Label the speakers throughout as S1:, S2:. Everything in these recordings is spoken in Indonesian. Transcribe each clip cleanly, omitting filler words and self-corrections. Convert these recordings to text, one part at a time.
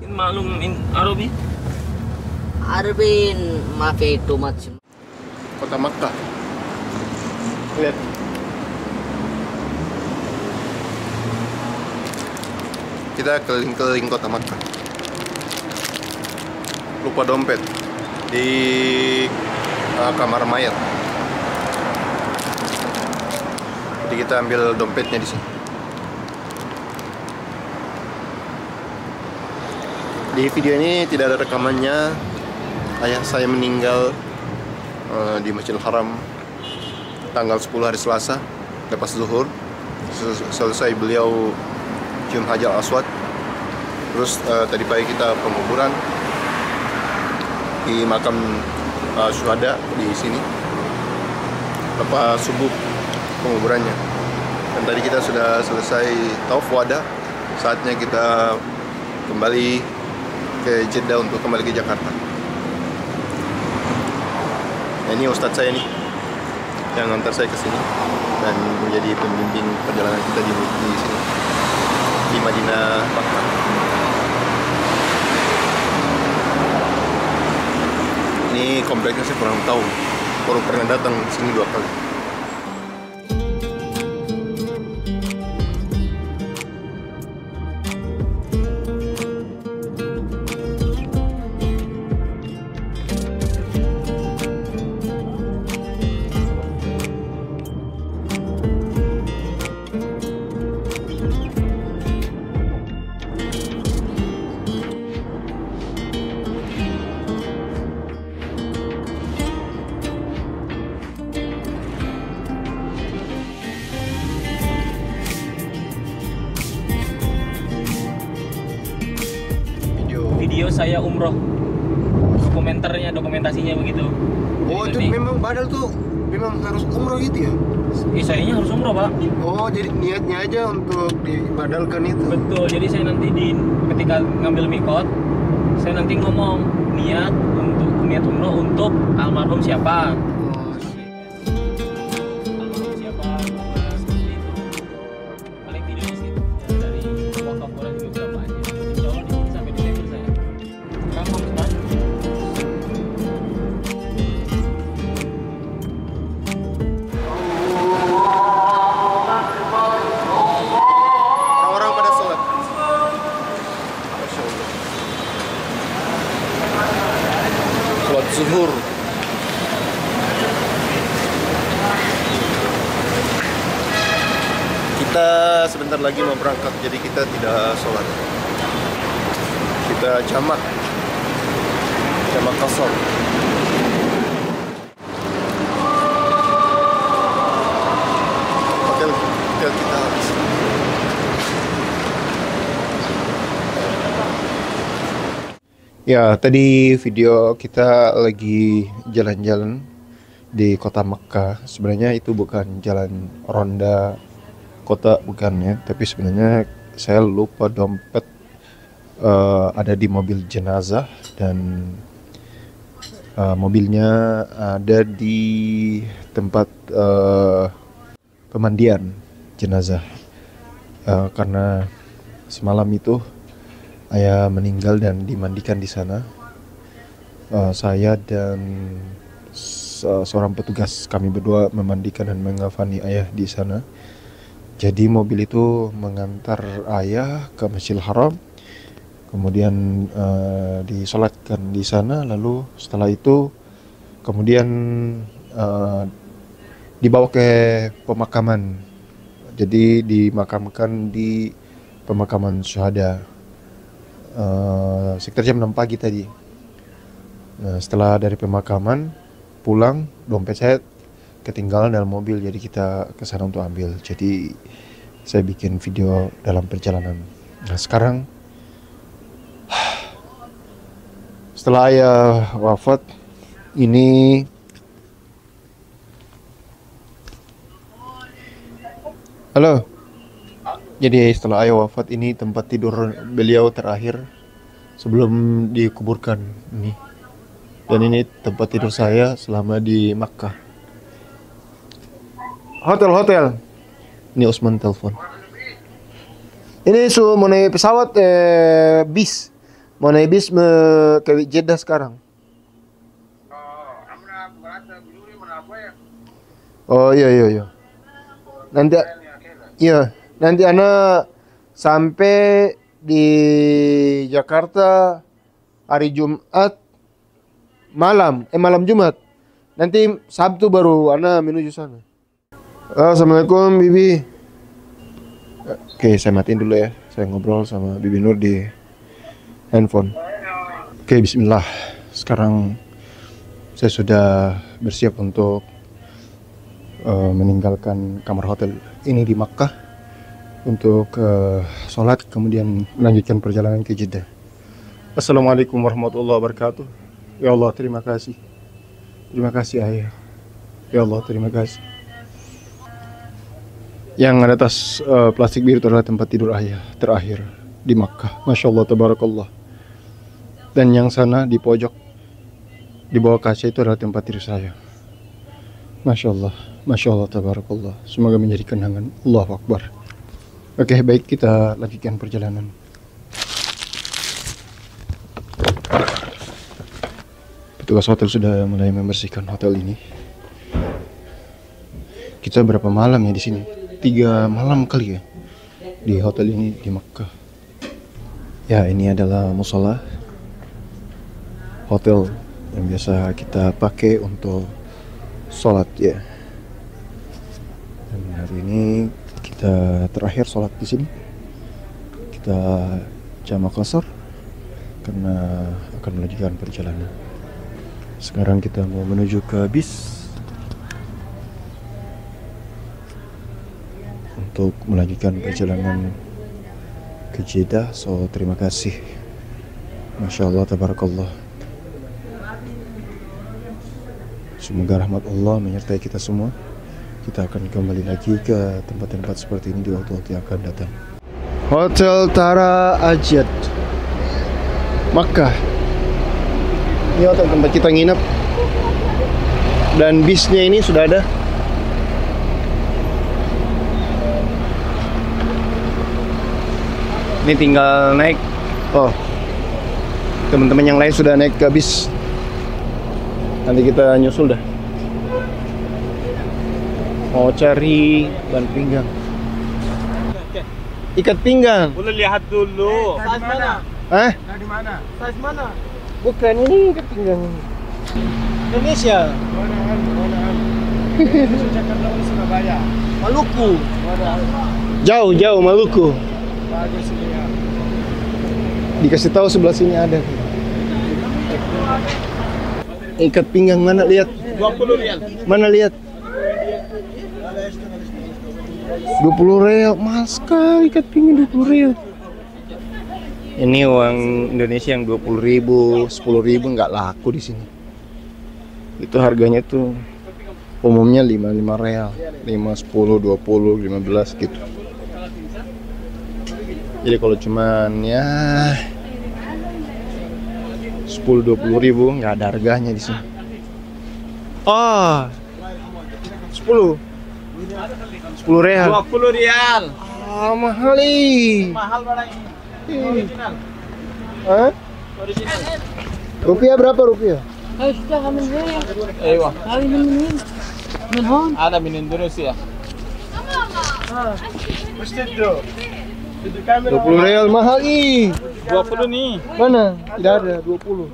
S1: معلوم من عربي؟
S2: عربي ما في too much.
S3: Kota Makkah. Lihat. Kita keliling-keliling kota Makkah. Lupa dompet di kamar mayat. Jadi kita ambil dompetnya di sini. Di video ini tidak ada rekamannya. Ayah saya meninggal di Masjidil Haram tanggal 10 hari Selasa lepas zuhur. Selesai beliau cium Hajar Aswad. Terus tadi pagi kita penguburan di makam syuhada di sini. Lepas subuh penguburannya. Dan tadi kita sudah selesai tauf wada. Saatnya kita kembali ke Jeddah untuk kembali ke Jakarta. Nah, ini ustadz saya nih yang antar saya ke sini dan menjadi pembimbing perjalanan kita di sini di Madinah Makkah. Ini kompleksnya saya kurang tahu. Baru pernah datang sini 2 kali.
S1: Video saya umroh, dokumentasinya begitu.
S3: Oh, itu memang badal tuh memang harus umroh gitu ya?
S1: Sayanya harus umroh, Pak.
S3: Oh, jadi niatnya aja untuk dibadalkan itu.
S1: Betul, jadi saya nanti ketika ngambil mikot, saya nanti ngomong niat umroh untuk almarhum siapa.
S3: Oh,
S1: Almarhum siapa, seperti itu. Paling videonya sih dari wakaf orang juga berapa aja. Insya Allah di sini sampai Desember saya. Kampung Ustaz.
S3: orang-orang pada sholat. Masya Allah. Sholat zuhur. Kita sebentar lagi mau berangkat, jadi kita tidak sholat. Kita jamak qasar. Hotel kita habis. Ya, tadi video kita lagi jalan-jalan di kota Makkah. Sebenarnya itu bukan jalan ronda kota, bukan ya. Tapi sebenarnya saya lupa dompet ada di mobil jenazah dan mobilnya ada di tempat pemandian jenazah. Karena semalam itu ayah meninggal dan dimandikan di sana. Saya dan seorang petugas kami berdua memandikan dan mengafani ayah di sana. Jadi mobil itu mengantar ayah ke Masjidil Haram, kemudian disolatkan di sana. Lalu setelah itu kemudian dibawa ke pemakaman. Jadi dimakamkan di pemakaman syuhada. Sekitar jam 6 pagi tadi. Nah, setelah dari pemakaman pulang, dompet saya ketinggalan dalam mobil, jadi kita ke sana untuk ambil. Jadi saya bikin video dalam perjalanan. Nah, sekarang setelah ayah wafat ini halo. Jadi setelah ayah wafat ini tempat tidur beliau terakhir sebelum dikuburkan ini. Dan ini tempat tidur saya selama di Makkah. Hotel. Ini Usman telepon. Ini mau naik pesawat bis Mau naik bis ke Jeddah sekarang. Oh iya iya iya. Nanti iya, nanti Ana sampai di Jakarta hari Jumat malam, malam Jumat. Nanti Sabtu baru Ana menuju sana. Assalamualaikum Bibi. Oke, saya matiin dulu ya. Saya ngobrol sama Bibi Nur di handphone. Oke, bismillah. Sekarang saya sudah bersiap untuk meninggalkan kamar hotel ini di Makkah untuk sholat, kemudian melanjutkan perjalanan ke Jeddah. Assalamualaikum warahmatullahi wabarakatuh. Ya Allah, terima kasih. Terima kasih ayah. Ya Allah, terima kasih. Yang ada tas plastik biru itu adalah tempat tidur ayah terakhir di Makkah. Masya Allah, tabarakallah. Dan yang sana di pojok di bawah kaca itu adalah tempat tidur saya. Masya Allah, Masya Allah, tabarakallah. Semoga menjadi kenangan. Allahu Akbar. Oke, baik, kita lanjutkan perjalanan. Petugas hotel sudah mulai membersihkan hotel ini. Kita berapa malam ya di sini? 3 malam kali ya di hotel ini di Makkah. Ya, ini adalah musola hotel yang biasa kita pakai untuk sholat ya. Dan hari ini kita terakhir sholat di sini. Kita jamak qasar karena akan melanjutkan perjalanan. Sekarang kita mau menuju ke bis untuk melanjutkan perjalanan ke Jeddah. So, terima kasih. Masya Allah, tabarakallah. Semoga rahmat Allah menyertai kita semua. Kita akan kembali lagi ke tempat-tempat seperti ini di waktu-waktu yang akan datang. Hotel Tara Ajad, Makkah. Ini hotel tempat kita nginep. Dan bisnya ini sudah ada. Ini tinggal naik. Oh, teman-teman yang lain sudah naik ke bis. Nanti kita nyusul dah. Mau cari ban pinggang. Ikat pinggang.
S1: Boleh lihat dulu. Size mana?
S3: Hah?
S1: Dari mana? Size mana?
S3: Bukan, ini ikat pinggang. Indonesia.
S1: Jakarta atau Surabaya?
S3: Maluku. Jauh Maluku.
S1: Bagus ini ya.
S3: Dikasih tahu sebelah sini ada. Ikat pinggang mana, lihat?
S1: 20 rial.
S3: Mana lihat? 20 rial, mahal sekali ikat pinggang 20 rial. Ini uang Indonesia yang 20.000, 10.000 nggak laku di sini. Itu harganya tuh umumnya 5 rial, 5, 10, 20, 15 gitu. Jadi kalau cuman ya 10-20 ribu nggak ada harganya di sini. Oh, 10 rial.
S1: 20 rial.
S3: Ah, mahal nih.
S1: Mahal barang ini. Original.
S3: Hah?
S1: Original.
S3: Rupiah berapa rupiah?
S2: هيشتغل من هنا
S1: ايوه
S2: هاي من وين؟ من هون؟
S1: هذا من اندونيسيا.
S3: 20 rial mahal nih.
S1: 20 nih.
S3: Mana? Tidak ada 20.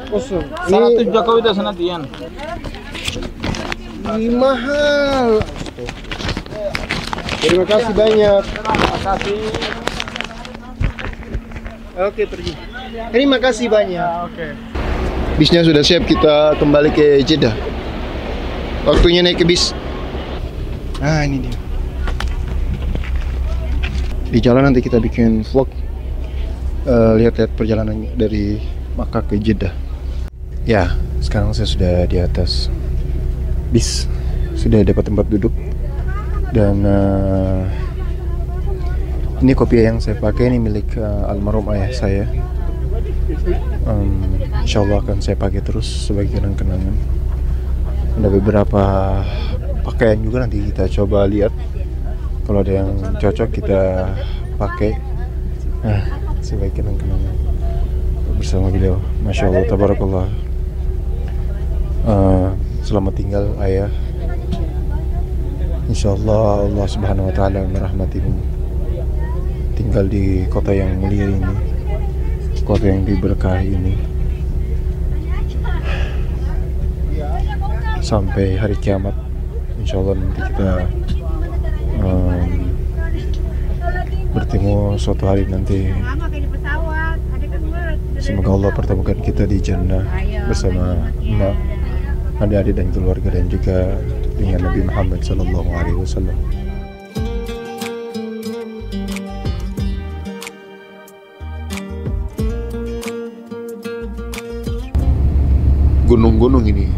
S3: Kosong.
S1: 100 Jokowi itu senatian.
S3: Ini mahal. Terima kasih banyak.
S1: Terima kasih.
S3: Oke, pergi. Terima kasih banyak.
S1: Oke.
S3: Bisnya sudah siap, kita kembali ke Jeddah. Waktunya naik ke bis. Nah, ini dia. Di jalan nanti kita bikin vlog, lihat-lihat perjalanan dari Makkah ke Jeddah. Ya, sekarang saya sudah di atas bis, sudah dapat tempat duduk. Dan ini kopi yang saya pakai ini milik almarhum ayah saya. Insya Allah akan saya pakai terus sebagai kenang-kenangan. Ada beberapa pakaian juga, nanti kita coba lihat. Kalau ada yang cocok kita pakai sebagai kenang-kenangan. bersama beliau. Masya Allah, tabarakallah. Selamat tinggal ayah. Insya Allah Allah Subhanahu Wa Taala merahmatimu. Tinggal di kota yang mulia ini, kota yang diberkahi ini, sampai hari kiamat. Insya Allah nanti kita bertemu suatu hari nanti. Semoga Allah pertemukan kita di jannah bersama emak, adik-adik dan keluarga, dan juga dengan Nabi Muhammad SAW. Gunung-gunung ini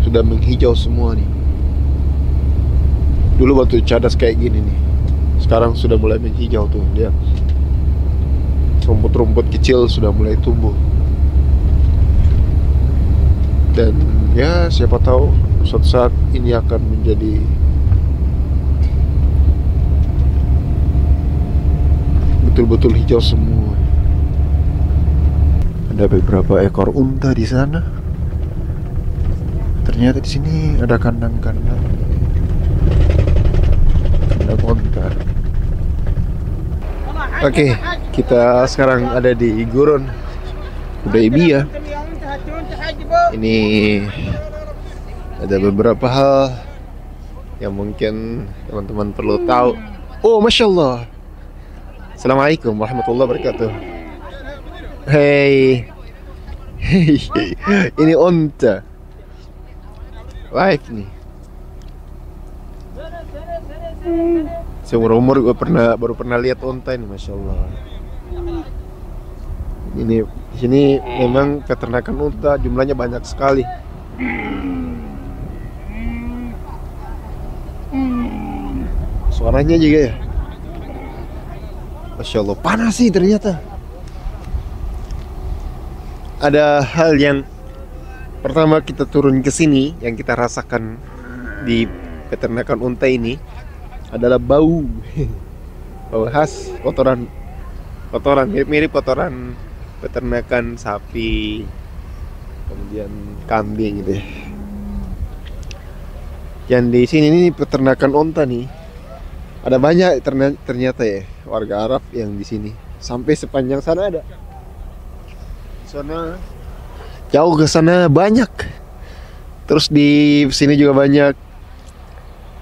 S3: sudah menghijau semua nih. Dulu batu cadas kayak gini nih, sekarang sudah mulai menghijau tuh, lihat. Rumput-rumput kecil sudah mulai tumbuh. Dan ya siapa tahu suatu saat ini akan menjadi betul-betul hijau semua. Ada beberapa ekor unta di sana. Ternyata di sini ada kandang-kandang unta. Oke, kita sekarang ada di Gurun Hudaybiyah. Ini ada beberapa hal yang mungkin teman-teman perlu tahu. Oh, Masya Allah. Assalamualaikum warahmatullahi wabarakatuh. Hey, ini unta live nih. Seumur umur gue baru pernah lihat unta ini, Masya Allah. Ini di sini memang peternakan unta jumlahnya banyak sekali. Suaranya juga ya, Masya Allah, panas sih ternyata. Ada hal yang pertama kita turun ke sini yang kita rasakan di peternakan unta ini adalah bau. Bau khas kotoran mirip kotoran peternakan sapi, kemudian kambing gitu ya. Yang di sini nih peternakan unta nih ada banyak ternyata ya, warga Arab yang di sini. Sampai sepanjang sana ada. Sana jauh ke sana banyak. Terus di sini juga banyak.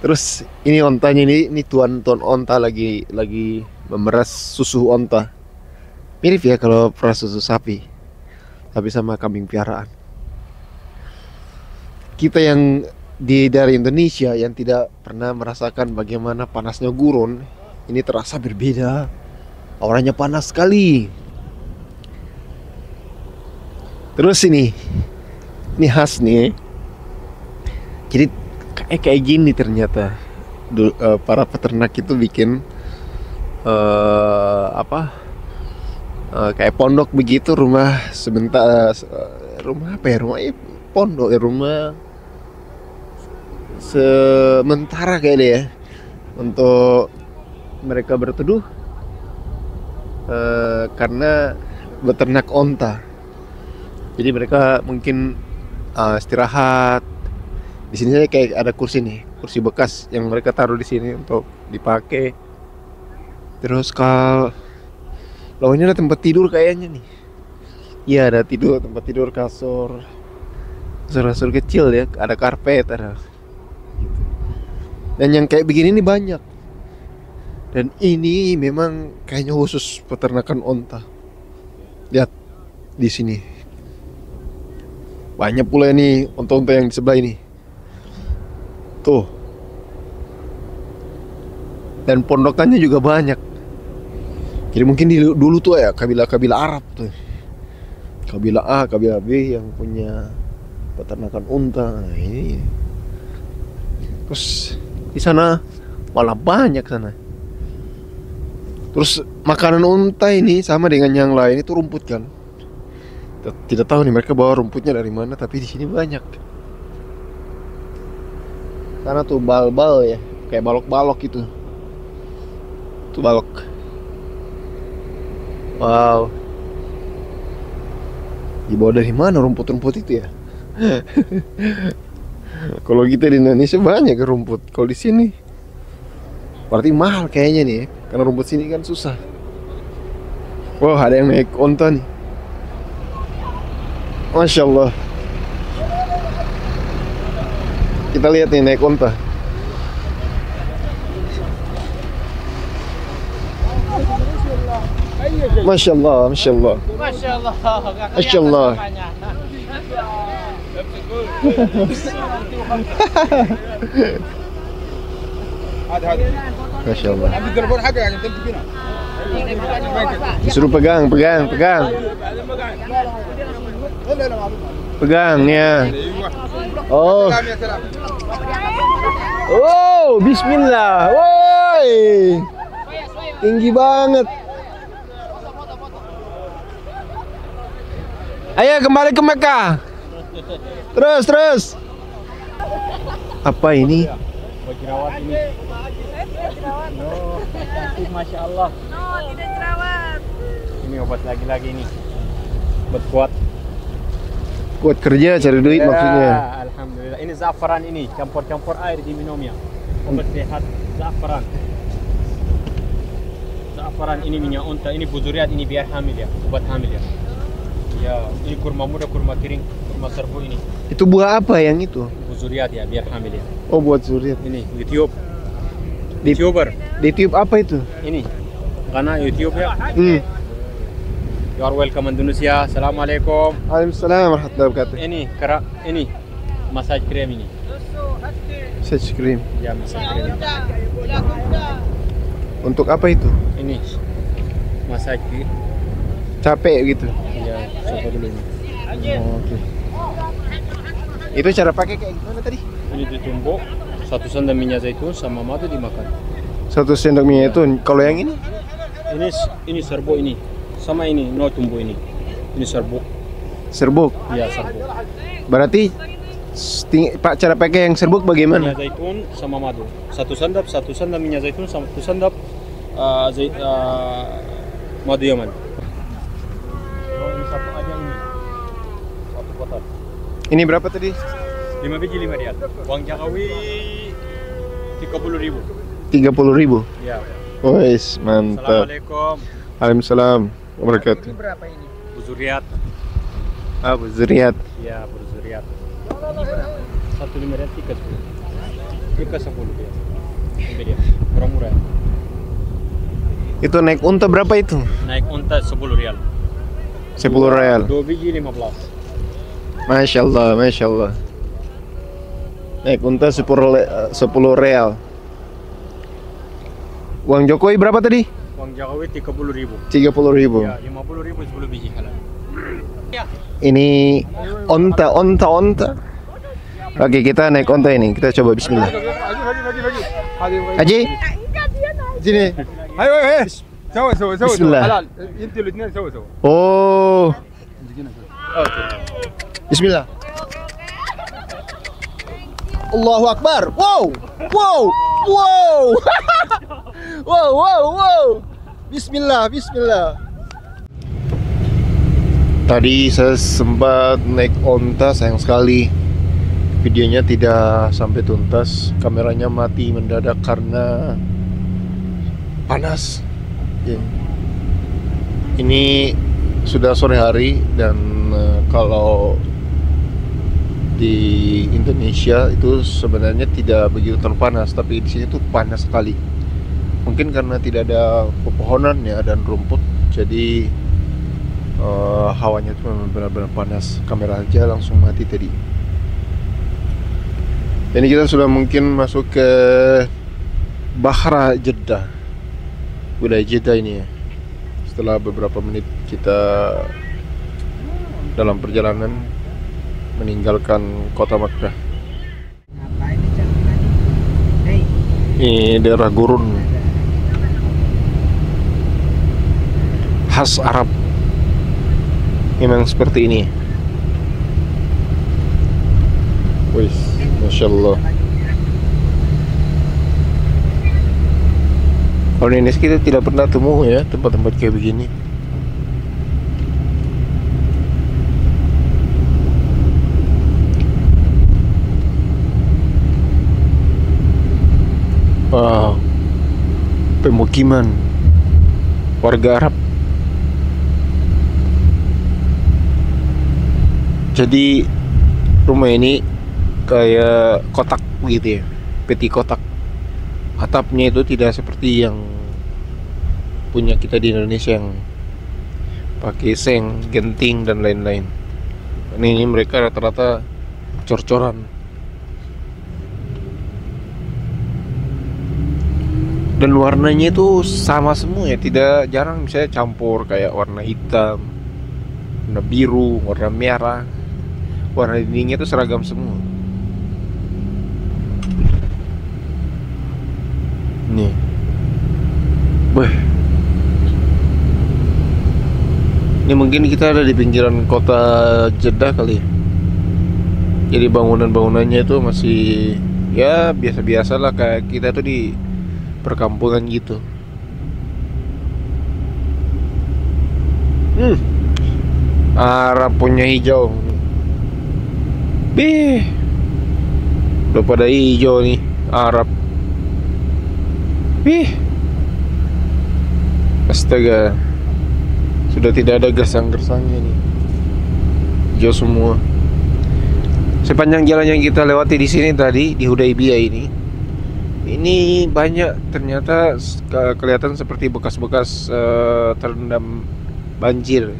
S3: Terus ini ontanya ini tuan onta lagi memeras susu onta. Mirip ya kalau peras susu sapi, tapi sama kambing piaraan. Kita yang dari Indonesia yang tidak pernah merasakan bagaimana panasnya gurun, ini terasa berbeda. Auranya panas sekali. Terus ini khas nih. Jadi kayak gini ternyata. Para peternak itu bikin kayak pondok begitu, rumah sebentar, rumah apa ya, pondok ya, rumah sementara kayak deh ya, untuk mereka berteduh karena beternak onta. Jadi mereka mungkin istirahat di sini. Saya kayak ada kursi nih, kursi bekas yang mereka taruh di sini untuk dipakai. Terus kalau ini ada tempat tidur kayaknya nih. Iya, ada tempat tidur, kasur kecil ya, ada karpet, ada gitu. Dan yang kayak begini nih banyak. Dan ini memang kayaknya khusus peternakan onta. Lihat di sini. Banyak pula nih unta-unta yang di sebelah ini. Tuh. Dan pondokannya juga banyak. Jadi mungkin dulu tuh ya kabilah-kabilah Arab tuh. Kabilah A, kabilah B yang punya peternakan unta. Nah, ini. Terus di sana malah banyak sana. Terus makanan unta ini sama dengan yang lain itu rumput kan. Tidak tahu nih mereka bawa rumputnya dari mana, tapi di sini banyak. Sana tuh bal-bal ya, kayak balok-balok gitu. Tuh balok. Wow. Dibawa dari mana rumput-rumput itu ya? Kalau kita di Indonesia banyak rumput. Kalau di sini berarti mahal kayaknya nih ya. Karena rumput sini kan susah. Wah, ada yang naik onta nih. Masya Allah. Kita lihat nih naik onta. Masya Allah, Masya Allah.
S1: Masya Allah.
S3: Masya Allah. Masya Allah. Disuruh pegang, pegang, pegang. Pegang ya. Oh. Oh, bismillah. Woi. Tinggi banget. Ayo kembali ke Mekah. Terus, terus. Apa ini?
S1: Jerawat ini. Masya Allah.
S4: No, tidak jerawat.
S1: Ini obat lagi-lagi ini. Obat kuat.
S3: Kuat kerja cari duit
S1: Ya,
S3: maksudnya.
S1: Alhamdulillah. Ini zafaran ini, campur-campur air diminumnya. Obat sehat zafaran. Zafaran ini minyak unta, ini buzuriat, ini biar hamil ya, obat hamil ya. Ya, ini kurma muda, kurma kering, kurma serbu ini.
S3: Itu buah apa yang itu?
S1: Buzuriat ya, biar hamil ya.
S3: Oh, buat zuriat.
S1: Ini YouTube.
S3: Di-
S1: YouTuber.
S3: Di tube apa itu?
S1: Ini. Karena YouTube ya. You are welcome Indonesia. Assalamualaikum.
S3: Waalaikumsalam warahmatullahi wabarakatuh.
S1: Ini kerak ini massage cream ini.
S3: Massage cream.
S1: Ya, massage cream.
S3: Untuk apa itu?
S1: Ini massage cream.
S3: Capek gitu.
S1: Ya, coba dulu ini.
S3: Oh, oke. Itu cara pakai kayak gimana tadi?
S1: Ini ditumbuk, satu sendok minyak zaitun sama madu dimakan.
S3: 1 sendok minyak itu. Kalau yang ini?
S1: Ini serbuk ini. Sama ini, no tumbuh ini. Ini serbuk.
S3: Serbuk.
S1: Ya, serbuk.
S3: Berarti Pak cara pakai yang serbuk bagaimana?
S1: Minyak zaitun sama madu. Satu sendok minyak zaitun sama satu sendok madu Yaman. Oh, ini satu aja ini. Satu kotak.
S3: Ini berapa tadi?
S1: 5 biji 5 rial. Uang Jakawi 30.000.
S3: 30.000.
S1: Ya.
S3: Wes, mantap.
S1: Assalamualaikum.
S3: Waalaikumsalam wabarakatuh.
S4: Berapa ini?
S1: Buzuriat.
S3: Ah, zuriat.
S1: Ya, berzuriat. 1 rial 3 10. 3 10 ya. Ini dia. Murah-murah.
S3: Itu naik unta berapa itu?
S1: Naik unta 10 rial.
S3: 10 real.
S1: 2 biji 15.
S3: Masya Allah, Masya Allah. Naik unta 10 real. Uang Jokowi berapa tadi?
S1: Uang Jakawi 30.000.
S3: 30.000.
S1: Ya, 50.000 10 biji halal. Ya.
S3: Ini onta. Oke, kita naik onta ini. Kita coba bismillah. Haji, sini.
S5: ايوه ايه سوا
S3: بسم الله.
S5: حلال انتوا الاثنين سوا
S3: Oh, bismillah. Allahu Akbar. Wow. Wow. Wow. Wow, wow, wow. Bismillah, bismillah. Tadi saya sempat naik onta, sayang sekali videonya tidak sampai tuntas. Kameranya mati mendadak karena panas. Ya. Ini sudah sore hari dan kalau di Indonesia itu sebenarnya tidak begitu terlalu panas, tapi di sini tuh panas sekali. Mungkin karena tidak ada pepohonan ya dan rumput, jadi hawanya itu memang benar-benar panas. Kamera aja langsung mati tadi. Ini kita sudah mungkin masuk ke Bahra Jeddah, wilayah Jeddah ini ya. Setelah beberapa menit kita dalam perjalanan meninggalkan kota Makkah. Ini daerah gurun khas Arab, memang seperti ini. Wih, Masya Allah. Kalau di Indonesia kita tidak pernah temu ya tempat-tempat kayak begini. pemukiman warga Arab. Jadi rumah ini kayak kotak begitu ya, peti kotak. Atapnya itu tidak seperti yang punya kita di Indonesia yang pakai seng, genting dan lain-lain. Ini mereka rata-rata cor-coran. Dan warnanya itu sama semua ya, tidak jarang misalnya campur kayak warna hitam, warna biru, warna merah. Warna dindingnya itu seragam semua. Nih. Wah. Ini mungkin kita ada di pinggiran kota Jeddah kali ya. Jadi bangunan-bangunannya itu masih ya biasa-biasa lah, kayak kita tuh di perkampungan gitu. Arab punya hijau. Udah pada hijau nih Arab. Astaga, sudah tidak ada gersang-gersangnya nih, hijau semua. Sepanjang jalan yang kita lewati di sini tadi di Hudaybiyah ini banyak ternyata kelihatan seperti bekas-bekas terendam banjir.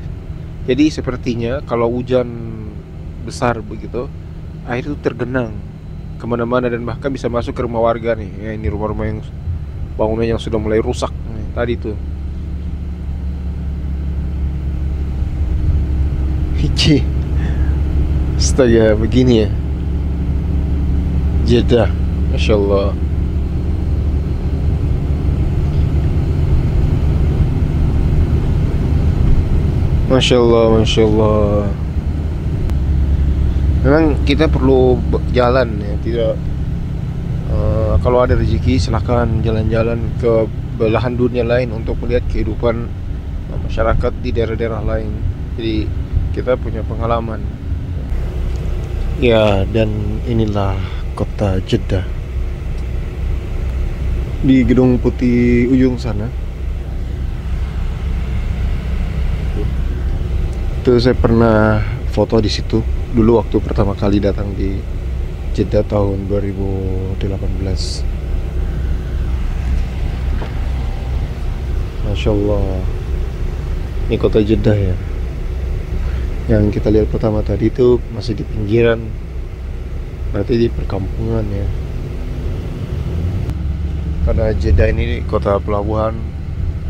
S3: Jadi sepertinya kalau hujan besar begitu, air itu tergenang kemana-mana dan bahkan bisa masuk ke rumah warga nih. Ya, ini rumah-rumah yang bangunan yang sudah mulai rusak nih, tadi tuh. Hiji, astaga, begini ya Jeddah, Masya Allah. Masya Allah, Masya Allah. Memang kita perlu jalan ya, tidak kalau ada rezeki silahkan jalan-jalan ke belahan dunia lain untuk melihat kehidupan masyarakat di daerah-daerah lain. Jadi kita punya pengalaman. Ya, dan inilah kota Jeddah. Di Gedung Putih ujung sana. Itu saya pernah foto di situ dulu waktu pertama kali datang di Jeddah tahun 2018. Masya Allah, ini kota Jeddah ya. Yang kita lihat pertama tadi itu masih di pinggiran, berarti di perkampungan ya. Karena Jeddah ini kota pelabuhan.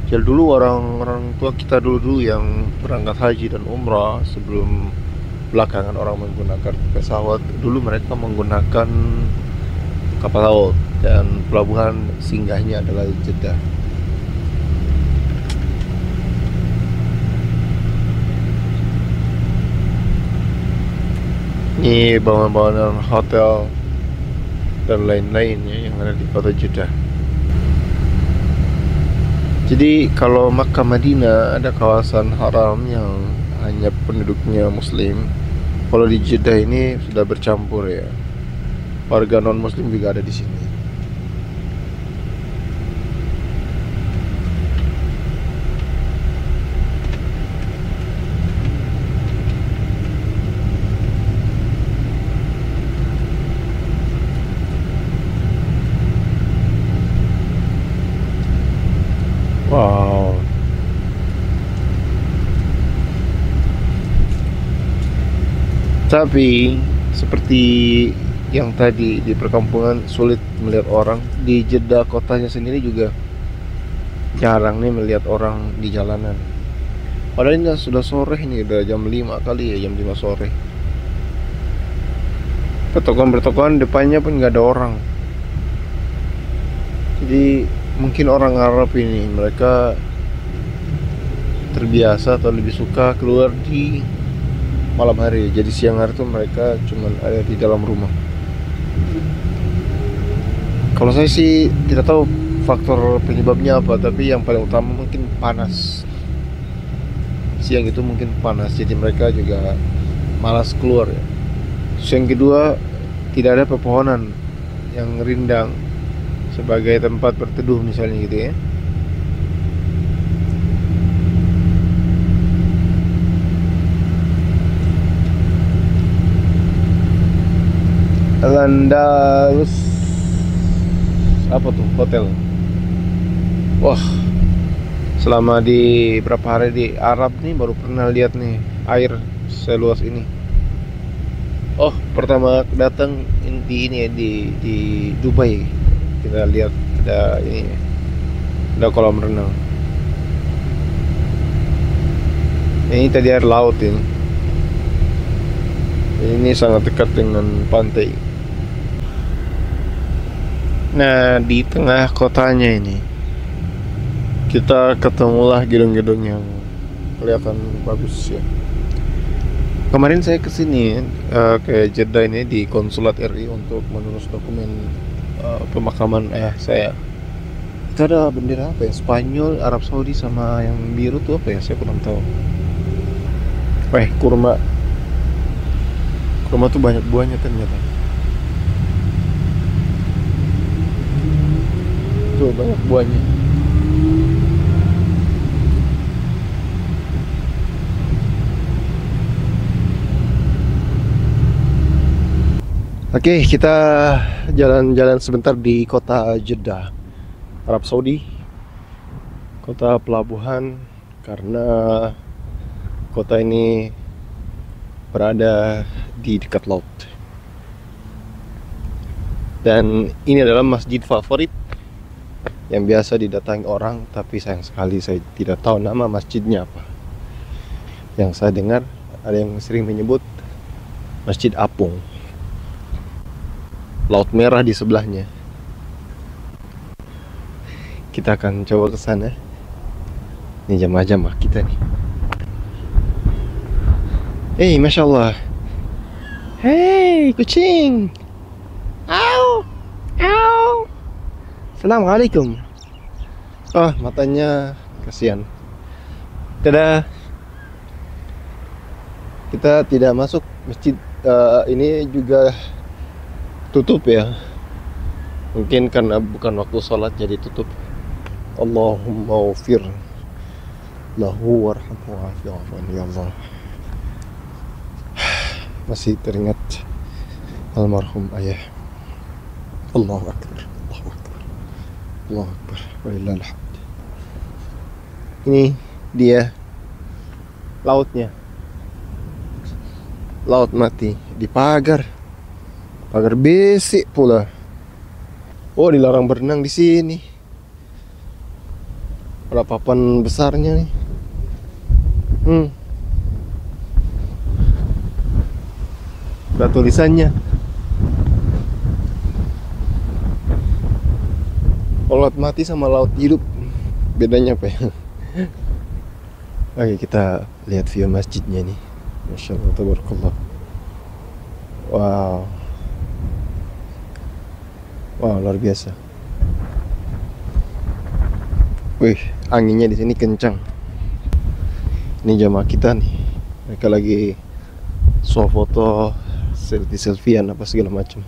S3: Jadi dulu orang tua kita dulu yang berangkat haji dan umrah, sebelum belakangan orang menggunakan pesawat, dulu mereka menggunakan kapal laut dan pelabuhan singgahnya adalah Jeddah. Ini bangunan-bangunan hotel dan lain-lain ya yang ada di kota Jeddah. Jadi kalau Makkah Madinah ada kawasan haram yang hanya penduduknya Muslim. Kalau di Jeddah ini sudah bercampur ya, warga non Muslim juga ada di sini. Wow. Tapi seperti yang tadi di perkampungan sulit melihat orang, di Jeddah kotanya sendiri juga jarang nih melihat orang di jalanan. Padahal ini sudah sore, ini udah jam 5 kali ya, jam 5 sore. Pertokoan depannya pun nggak ada orang. Jadi mungkin orang Arab ini mereka terbiasa atau lebih suka keluar di malam hari. Jadi siang hari tuh mereka cuma ada di dalam rumah. Kalau saya sih tidak tahu faktor penyebabnya apa, tapi yang paling utama mungkin panas. Siang itu mungkin panas, jadi mereka juga malas keluar ya. Yang kedua, tidak ada pepohonan yang rindang sebagai tempat berteduh misalnya gitu ya. Andalus apa tuh hotel. Wah, selama di berapa hari di Arab nih baru pernah lihat nih air seluas ini. Oh, pertama datang di ini ya, di Dubai kita lihat ada ini, ada kolam renang. Ini tadi air laut ini. Ini sangat dekat dengan pantai. Nah, di tengah kotanya ini kita ketemulah gedung-gedung yang kelihatan bagus ya. Kemarin saya kesini ke Jeddah ini di konsulat RI untuk mengurus dokumen pemakaman ayah saya. Itu ada bendera apa ya? Spanyol, Arab Saudi sama yang biru tuh apa ya? Saya kurang tahu. Kurma. Kurma tuh banyak buahnya ternyata. Tuh banyak buahnya. Oke, kita jalan-jalan sebentar di kota Jeddah, Arab Saudi. Kota pelabuhan karena kota ini berada di dekat laut. Dan ini adalah masjid favorit yang biasa didatangi orang, tapi sayang sekali saya tidak tahu nama masjidnya apa. Yang saya dengar ada yang sering menyebut Masjid Apung. Laut Merah di sebelahnya. Kita akan coba ke sana. Ini jamaah-jamaah kita nih. Hey, Masya Allah. Hey, kucing. Au, au. Assalamualaikum. Oh, matanya kasihan. Dadah. Kita tidak masuk masjid ini juga tutup ya. Mungkin karena bukan waktu sholat jadi tutup. Allahumma ufir lahu warhamhu wa'afi'afan ya Allah. Masih teringat almarhum ayah. Allahu Akbar, Allahu Akbar, Allahu Akbar, walillahil hamd. Ini dia lautnya. Laut mati di pagar besi pula. Oh, dilarang berenang di sini. Ada papan besarnya nih. Ada tulisannya. Laut mati sama laut hidup, bedanya apa ya? Oke, kita lihat view masjidnya nih. Masya Allah, tabarakallah. Wow. Wow, luar biasa. Wih, anginnya di sini kencang. Ini jamaah kita nih. Mereka lagi swafoto, selfie-selfiean apa segala macam.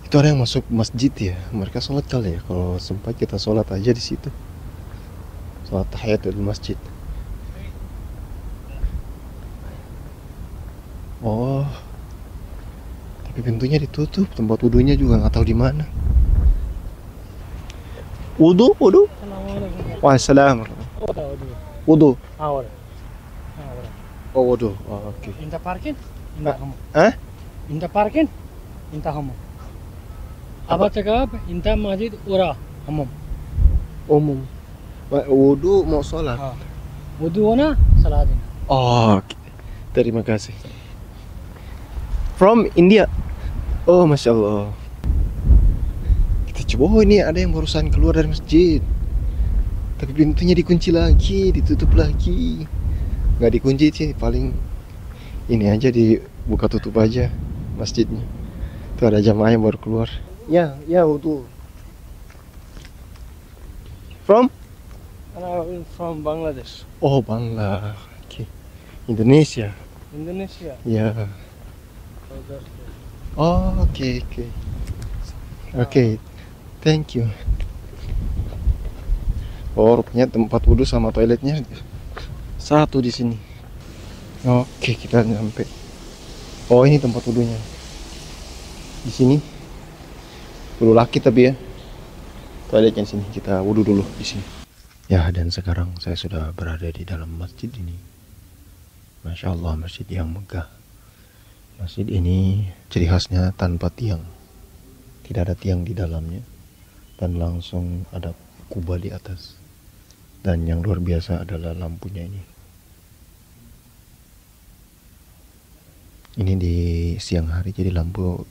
S3: Itu ada yang masuk masjid ya. Mereka sholat kali ya. Kalau sempat kita sholat aja di situ. Sholat tahiyatul masjid. Oh, tapi pintunya ditutup. Tempat wudunya juga nggak tahu di mana. Wudu? Waalaikumsalam. Wudu.
S1: Ahora.
S3: Oh, wudu. Oh, oke.
S1: Inta parking? Inta hamo.
S3: Inta
S1: parking? Inta hamo. Apa cakap? Inta masjid ura hamo.
S3: Umum. Wudu mau sholat.
S1: Wudu wana salatin.
S3: Oh, oke. Terima kasih. From India. Oh, Masya Allah. Kita coba. Oh, ini ada yang barusan keluar dari masjid. Tapi pintunya dikunci lagi, ditutup lagi. Nggak dikunci sih, paling ini aja dibuka tutup aja masjidnya. Tuh ada jamaah yang baru keluar. Ya, wudu. From
S1: From Bangladesh.
S3: Oh, Bangla. Oke. Indonesia.
S1: Indonesia.
S3: Ya. Oh, oke. Oke. Thank you. Oh, rupanya tempat wudhu sama toiletnya satu di sini. Oke, kita nyampe. Oh, ini tempat wudhunya. Di sini. Wudhu laki tapi ya. Toiletnya di sini. Kita wudhu dulu di sini. Ya, dan sekarang saya sudah berada di dalam masjid ini. Masya Allah, masjid yang megah. Masjid ini ciri khasnya tanpa tiang. Tidak ada tiang di dalamnya. Dan langsung ada kubah di atas. Dan yang luar biasa adalah lampunya ini. Ini di siang hari, jadi lampu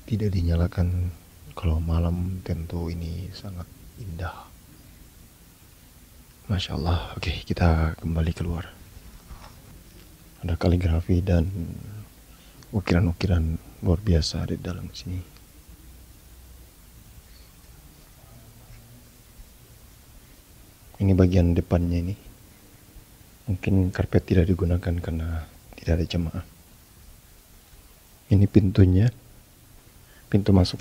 S3: tidak dinyalakan. Kalau malam tentu ini sangat indah. Masya Allah. Oke, kita kembali keluar. Ada kaligrafi dan ukiran-ukiran luar biasa di dalam sini. Ini bagian depannya ini. Mungkin karpet tidak digunakan karena tidak ada jemaah. Ini pintunya, pintu masuk.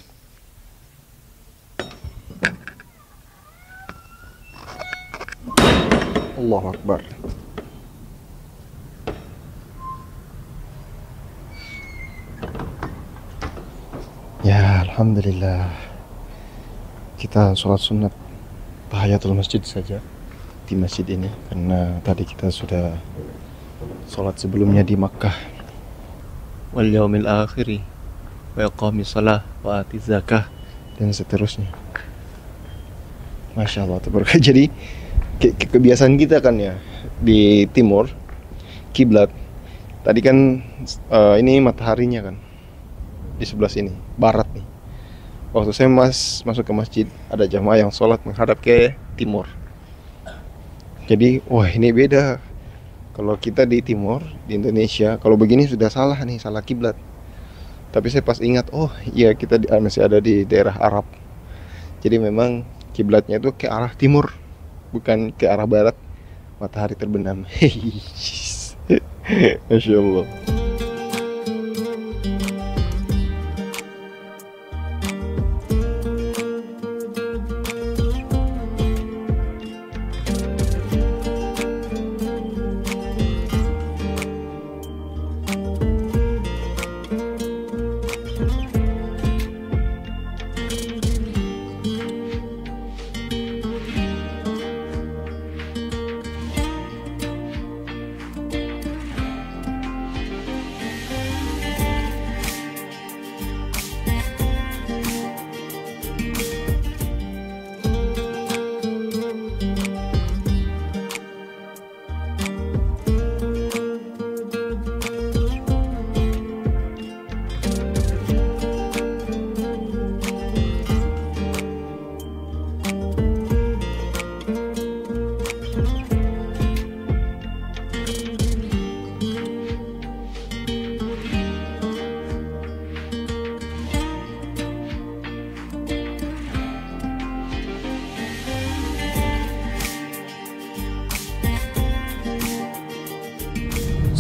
S3: Allahu Akbar. Ya, alhamdulillah. Kita sholat sunat tahiyatul masjid saja di masjid ini, karena tadi kita sudah sholat sebelumnya di Makkah. Wal yaumil akhiri wa iqamis shalah wa atiz zakah dan seterusnya. Masya Allah, tabaraka. Jadi kebiasaan kita kan ya di timur kiblat. Tadi kan ini mataharinya kan di sebelah sini, barat nih. Waktu saya masuk ke masjid, ada jamaah yang sholat menghadap ke timur. Jadi, wah ini beda. Kalau kita di timur, di Indonesia, kalau begini sudah salah nih, salah kiblat. Tapi saya pas ingat, oh iya kita masih ada di daerah Arab. Jadi memang kiblatnya itu ke arah timur, bukan ke arah barat. Matahari terbenam. Masya Allah.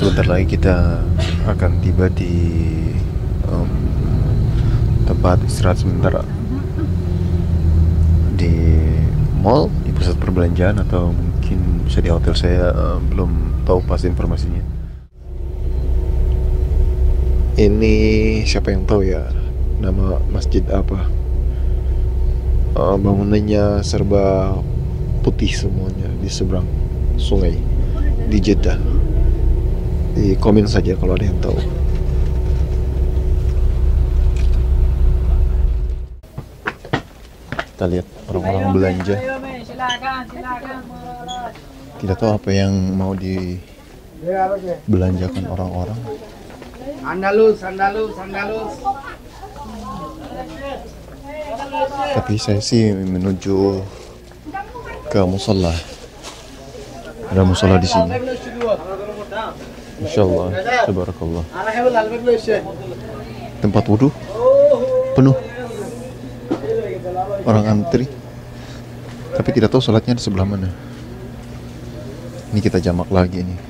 S3: Sebentar lagi kita akan tiba di tempat istirahat sementara di mall, di pusat perbelanjaan, atau mungkin bisa di hotel. Saya belum tahu pasti informasinya. Ini siapa yang tahu ya nama masjid apa? Bangunannya serba putih semuanya di seberang sungai di Jeddah. Di komen saja kalau ada yang tahu. Kita lihat orang-orang belanja. Tidak tahu apa yang mau dibelanjakan orang-orang.
S5: Andalus.
S3: Tapi saya sih menuju ke musola. Ada musola di sini. Masya Allah, tabarakallah. Tempat wudhu penuh, orang antri, tapi tidak tahu sholatnya di sebelah mana. Ini kita jamak lagi nih.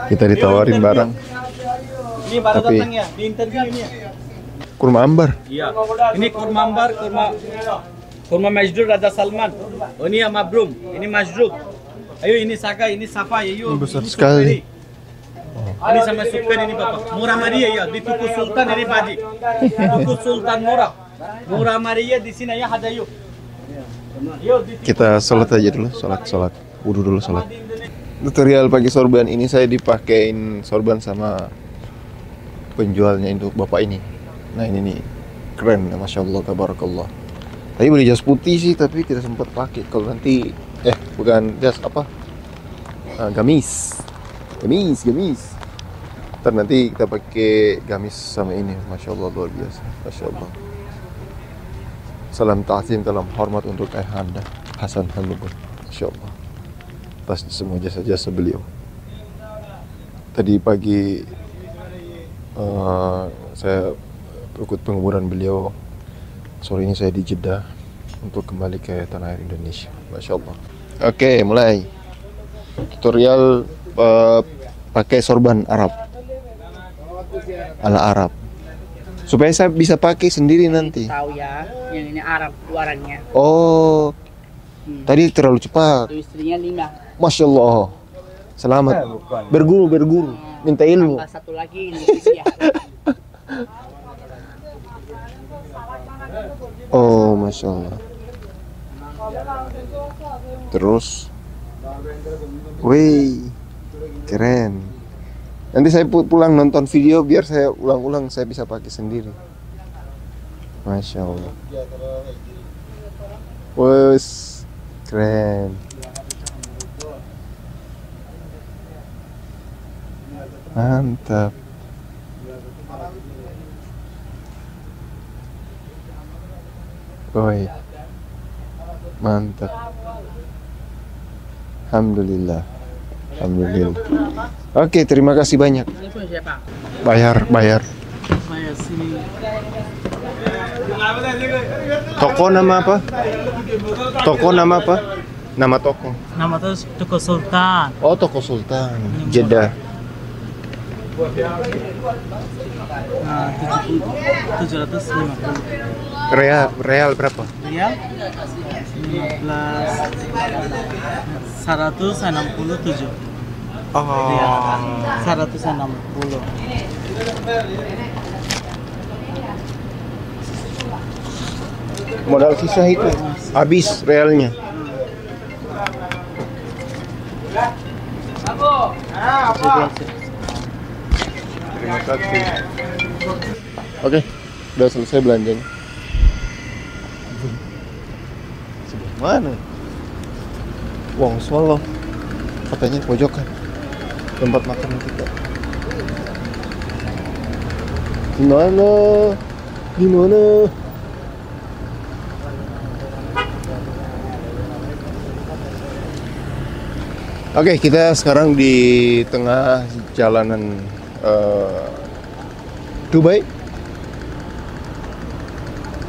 S3: Kita ditawarin barang.
S1: Ini baru
S3: Tapi
S1: datang ya, di interview ini.
S3: kurma ambar.
S1: Iya. Ini kurma ambar, kurma Majdur Raja Salman. Oh, ini yang Mabrum, ini Majdur. Ayo ini Saka, ini Safa, ayo.
S3: Ini besar
S1: ini
S3: sekali.
S1: strawberry.
S6: Ini sama sukan ini Bapak. Murah Maria ya di Tuku Sultan ini Pak Haji. Tuku Sultan murah. Murah Maria di sini ya ada yuk. Yuk di
S3: Kita sholat aja dulu, sholat wudhu dulu sholat. Tutorial pakai sorban ini saya dipakein sorban sama penjualnya itu bapak ini. Nah ini nih keren, masya Allah, tabarakallah. Tadi beli jas putih sih tapi tidak sempat pakai. Kalau nanti bukan jas apa? Gamis. Ntar nanti kita pakai gamis sama ini, masya Allah, luar biasa, masya Allah. Salam ta'zim, salam hormat untuk ayah anda Hasan Hanlubun, masya Allah, atas semua jasa-jasa beliau. Tadi pagi saya ikut penguburan beliau. Sore ini saya di Jeddah untuk kembali ke tanah air Indonesia, masya Allah. Oke, mulai tutorial pakai sorban Arab ala Arab supaya saya bisa pakai sendiri nanti.
S7: Tahu ya, yang ini Arab luarannya.
S3: Oh, tadi terlalu cepat.
S7: Itu istrinya 5.
S3: Masya Allah. Selamat. Berguru. Minta ilmu.
S7: Tambah satu lagi Indonesia.
S3: Oh, Masya Allah. Terus, wih, keren. Nanti saya pulang nonton video biar saya ulang-ulang, saya bisa pakai sendiri. Masya Allah. Wes, keren. Mantap. Woi, mantap. Alhamdulillah. Oke, terima kasih banyak.
S7: Ini pun siapa?
S3: Bayar.
S7: Saya sini.
S3: Toko nama apa? Nama toko.
S7: Nama terus Tuku Sultan.
S3: Oh, Toko Sultan, Jeddah.
S7: Nah, 750.
S3: Real berapa?
S7: Real 167.
S3: Oh.
S7: Iya, 160.
S3: Modal sisa itu habis realnya. Terima kasih. Oke, udah selesai belanjanya. Sebelah mana? Wong Solo. Katanya pojokan. Tempat makan kita. Gimana? Oke, kita sekarang di tengah jalanan Dubai.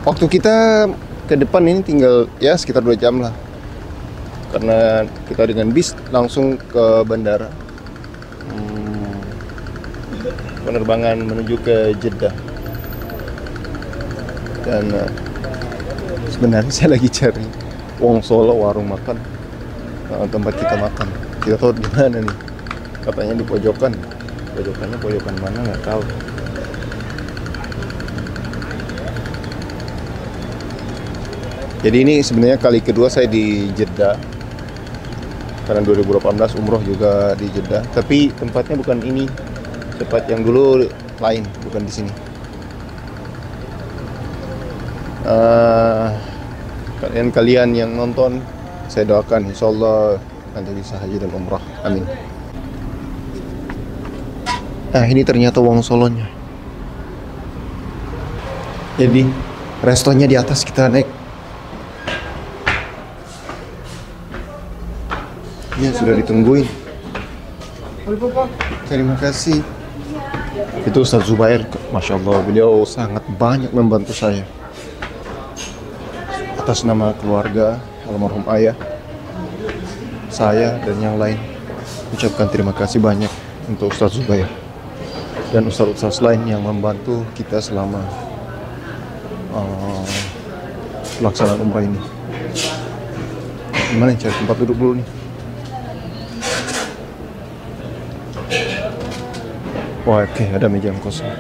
S3: Waktu kita ke depan ini tinggal ya sekitar 2 jam lah. Karena kita dengan bis langsung ke bandara. Penerbangan menuju ke Jeddah. Dan sebenarnya saya lagi cari Wong Solo warung makan, tempat kita makan. Kita tahu di mana nih? Katanya di pojokan. Pojokannya pojokan mana nggak tahu. Jadi ini sebenarnya kali kedua saya di Jeddah. Karena 2018 umroh juga di Jeddah. Tapi tempatnya bukan ini. Tempat yang dulu lain, bukan di sini. Kalian yang nonton, saya doakan insya Allah nanti bisa haji dan umrah. Amin. Nah, ini ternyata Wong Solonya. Jadi restonya di atas, kita naik. Ya, sudah ditungguin. Terima kasih. Itu Ustaz Zubair, Masya Allah, beliau sangat banyak membantu saya. Atas nama keluarga almarhum ayah, saya dan yang lain, ucapkan terima kasih banyak untuk Ustaz Zubair dan ustaz-ustaz lain yang membantu kita selama pelaksanaan umrah ini. Gimana cari tempat duduk dulu nih? Wah, oke, ada meja yang kosong.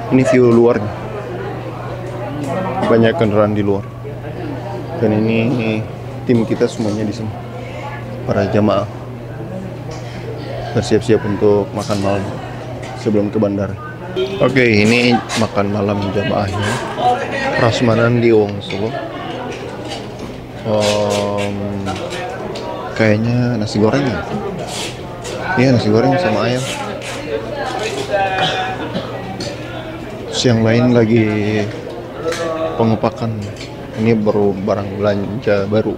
S3: Ini view luarnya. Banyak kendaraan di luar. Dan ini tim kita semuanya di sini. Para jamaah bersiap-siap untuk makan malam sebelum ke bandara. Oke, ini makan malam jamaahnya. Prasmanan di Wongsolo. Kayaknya nasi goreng ya? Iya, nasi goreng sama ayam. Terus yang lain lagi pengepakan. Ini baru barang belanja baru.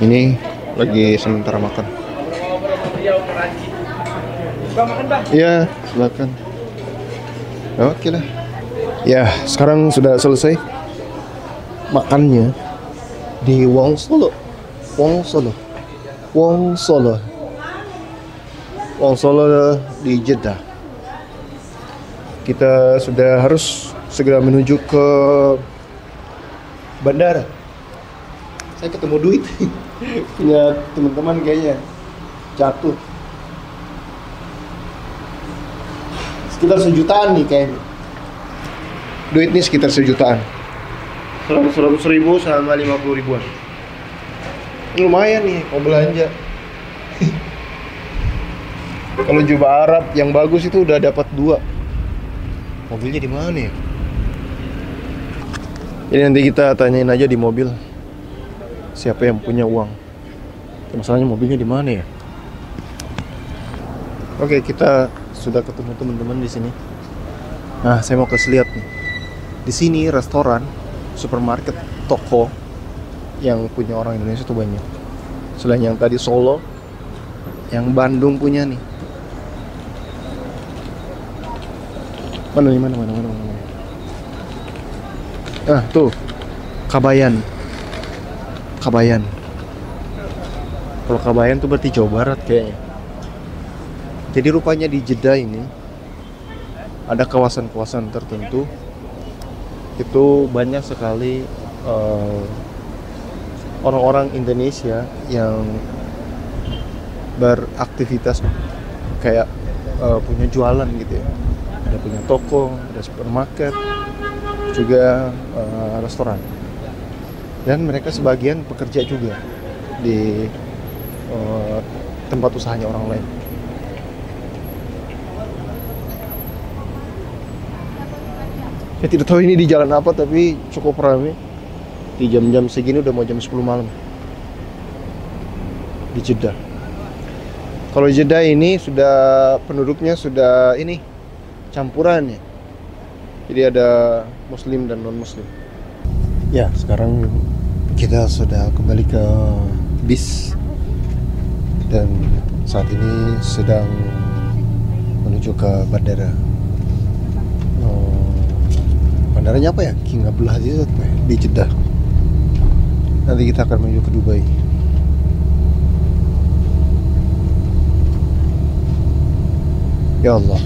S3: Ini lagi sementara makan. Iya, silakan. Oke lah. Ya, sekarang sudah selesai makannya di Wongsolo. Wongsolo di Jeddah. Kita sudah harus segera menuju ke bandara. Saya ketemu duit punya teman-teman kayaknya jatuh sekitar 1 jutaan nih kayaknya. Duit nih sekitar 1 jutaan. 100 ribu sama 50 ribuan. Lumayan nih mau belanja. Kalau jubah Arab yang bagus itu udah dapat 2. Mobilnya di mana ya? Ini nanti kita tanyain aja di mobil siapa yang punya uang. Masalahnya mobilnya di mana ya? Oke, kita sudah ketemu teman-teman di sini. Nah, saya mau kasih lihat nih. Di sini restoran, supermarket, toko yang punya orang Indonesia tuh banyak. Selain yang tadi Solo, yang Bandung punya nih. Mana? Ah, tuh. Kabayan. Kalau Kabayan tuh berarti Jawa Barat kayaknya. Jadi rupanya di Jeddah ini ada kawasan-kawasan tertentu itu banyak sekali orang-orang Indonesia yang beraktivitas kayak punya jualan gitu ya. Ada punya toko, ada supermarket, juga restoran. Dan mereka sebagian pekerja juga di tempat usahanya orang lain. Saya tidak tahu ini di jalan apa, tapi cukup ramai. Di jam-jam segini udah mau jam 10 malam di Jeddah. Kalau Jeddah ini sudah penduduknya sudah ini campuran ya. Jadi ada muslim dan non muslim. Ya, sekarang kita sudah kembali ke bis dan saat ini sedang menuju ke bandara. Bandaranya apa ya? King Abdul Aziz di Jeddah. Nanti kita akan menuju ke Dubai. Ya Allah,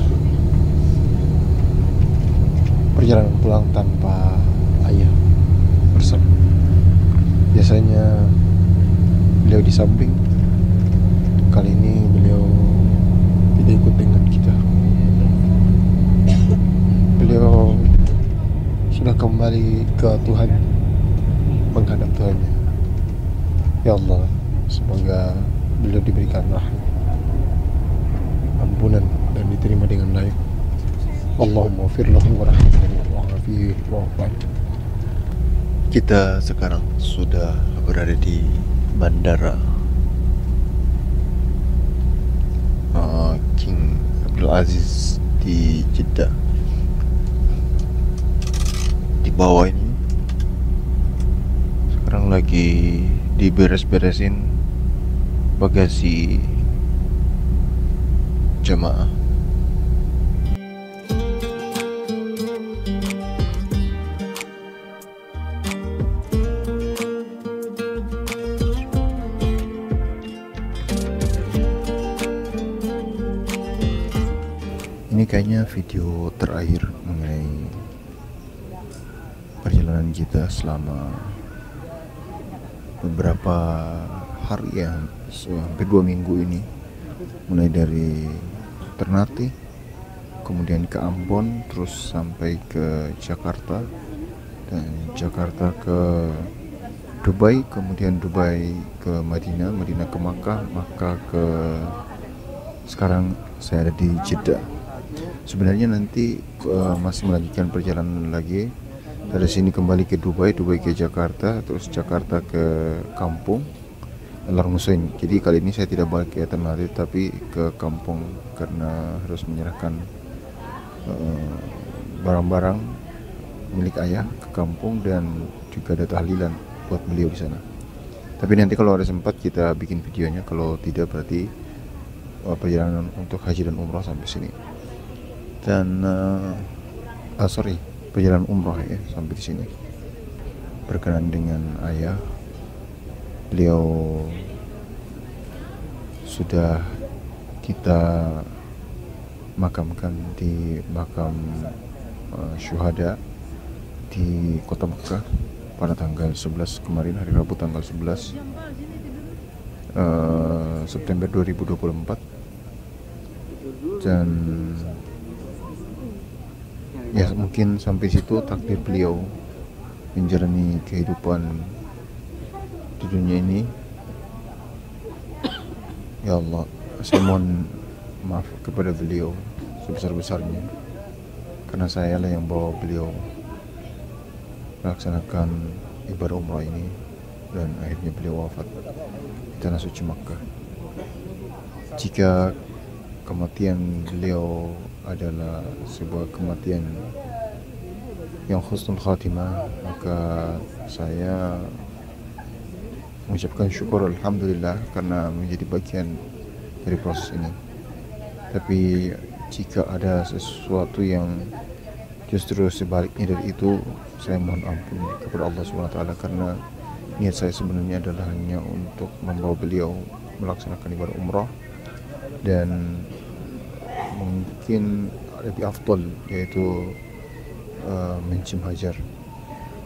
S3: perjalanan pulang tanpa ayah bersama. Biasanya beliau di samping, kali ini beliau tidak ikut dengan kita. Beliau sudah kembali ke Tuhan, menghadap Tuhannya. Ya Allah, semoga beliau diberikan rahmat, ampunan, dan diterima dengan layak. Allahumma fir lahu warahmatullahi wabarakatuh. Kita sekarang sudah berada di bandara King Abdul Aziz di Jeddah. Di bawah ini sekarang lagi diberes-beresin bagasi jemaah. Ini kayaknya video terakhir mengenai perjalanan kita selama beberapa hari ya, hampir 2 minggu ini mulai dari Ternate, kemudian ke Ambon, terus sampai ke Jakarta, dan Jakarta ke Dubai, kemudian Dubai ke Madinah, Madinah ke Makkah, Makkah ke, sekarang saya ada di Jeddah. Sebenarnya nanti masih melanjutkan perjalanan lagi dari sini kembali ke Dubai, Dubai ke Jakarta, terus Jakarta ke kampung Larmusin. Jadi kali ini saya tidak balik ke Ternate tapi ke kampung karena harus menyerahkan barang-barang milik ayah ke kampung dan juga ada tahlilan buat beliau di sana. Tapi nanti kalau ada sempat kita bikin videonya, kalau tidak berarti perjalanan untuk haji dan umrah sampai sini. Dan perjalanan umrah ya sampai di sini. Berkenan dengan ayah, beliau sudah kita makamkan di makam syuhada di kota Mekah pada tanggal 11 kemarin, hari Rabu tanggal 11 September 2024. Dan ya mungkin sampai situ takdir beliau menjalani kehidupan di dunia ini. Ya Allah, saya mohon maaf kepada beliau sebesar-besarnya karena saya lah yang bawa beliau melaksanakan ibadah umrah ini dan akhirnya beliau wafat di tanah suci Makkah. Jika kematian beliau adalah sebuah kematian yang husnul khatimah, maka saya mengucapkan syukur alhamdulillah karena menjadi bagian dari proses ini. Tapi jika ada sesuatu yang justru sebaliknya dari itu, saya mohon ampun kepada Allah SWT karena niat saya sebenarnya adalah hanya untuk membawa beliau melaksanakan ibadah umrah dan mungkin lebih afdal yaitu mencium hajar,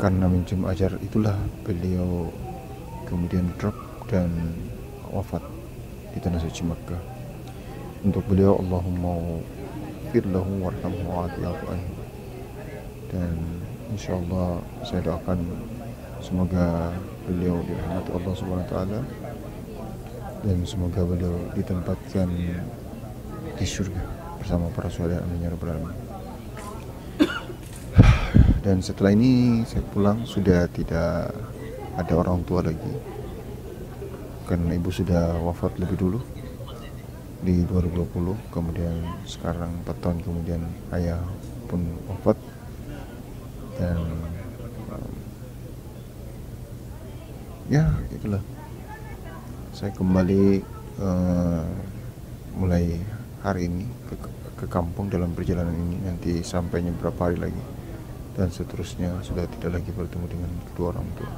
S3: karena mencium hajar itulah beliau kemudian drop dan wafat di tanah suci Makkah. Untuk beliau Allahumma fir lahu warhamhu wa'afi'afu anhu, dan insyaallah saya doakan semoga beliau dirahmati Allah Subhanahu wa taala dan semoga beliau ditempatkan di surga bersama para syuhada, amin ya rabbal alamin. Dan setelah ini saya pulang sudah tidak ada orang tua lagi karena ibu sudah wafat lebih dulu di 2020, kemudian sekarang 4 tahun kemudian ayah pun wafat. Dan ya itulah, saya kembali mulai hari ini ke kampung dalam perjalanan ini, nanti sampainya berapa hari lagi dan seterusnya sudah tidak lagi bertemu dengan kedua orang tua.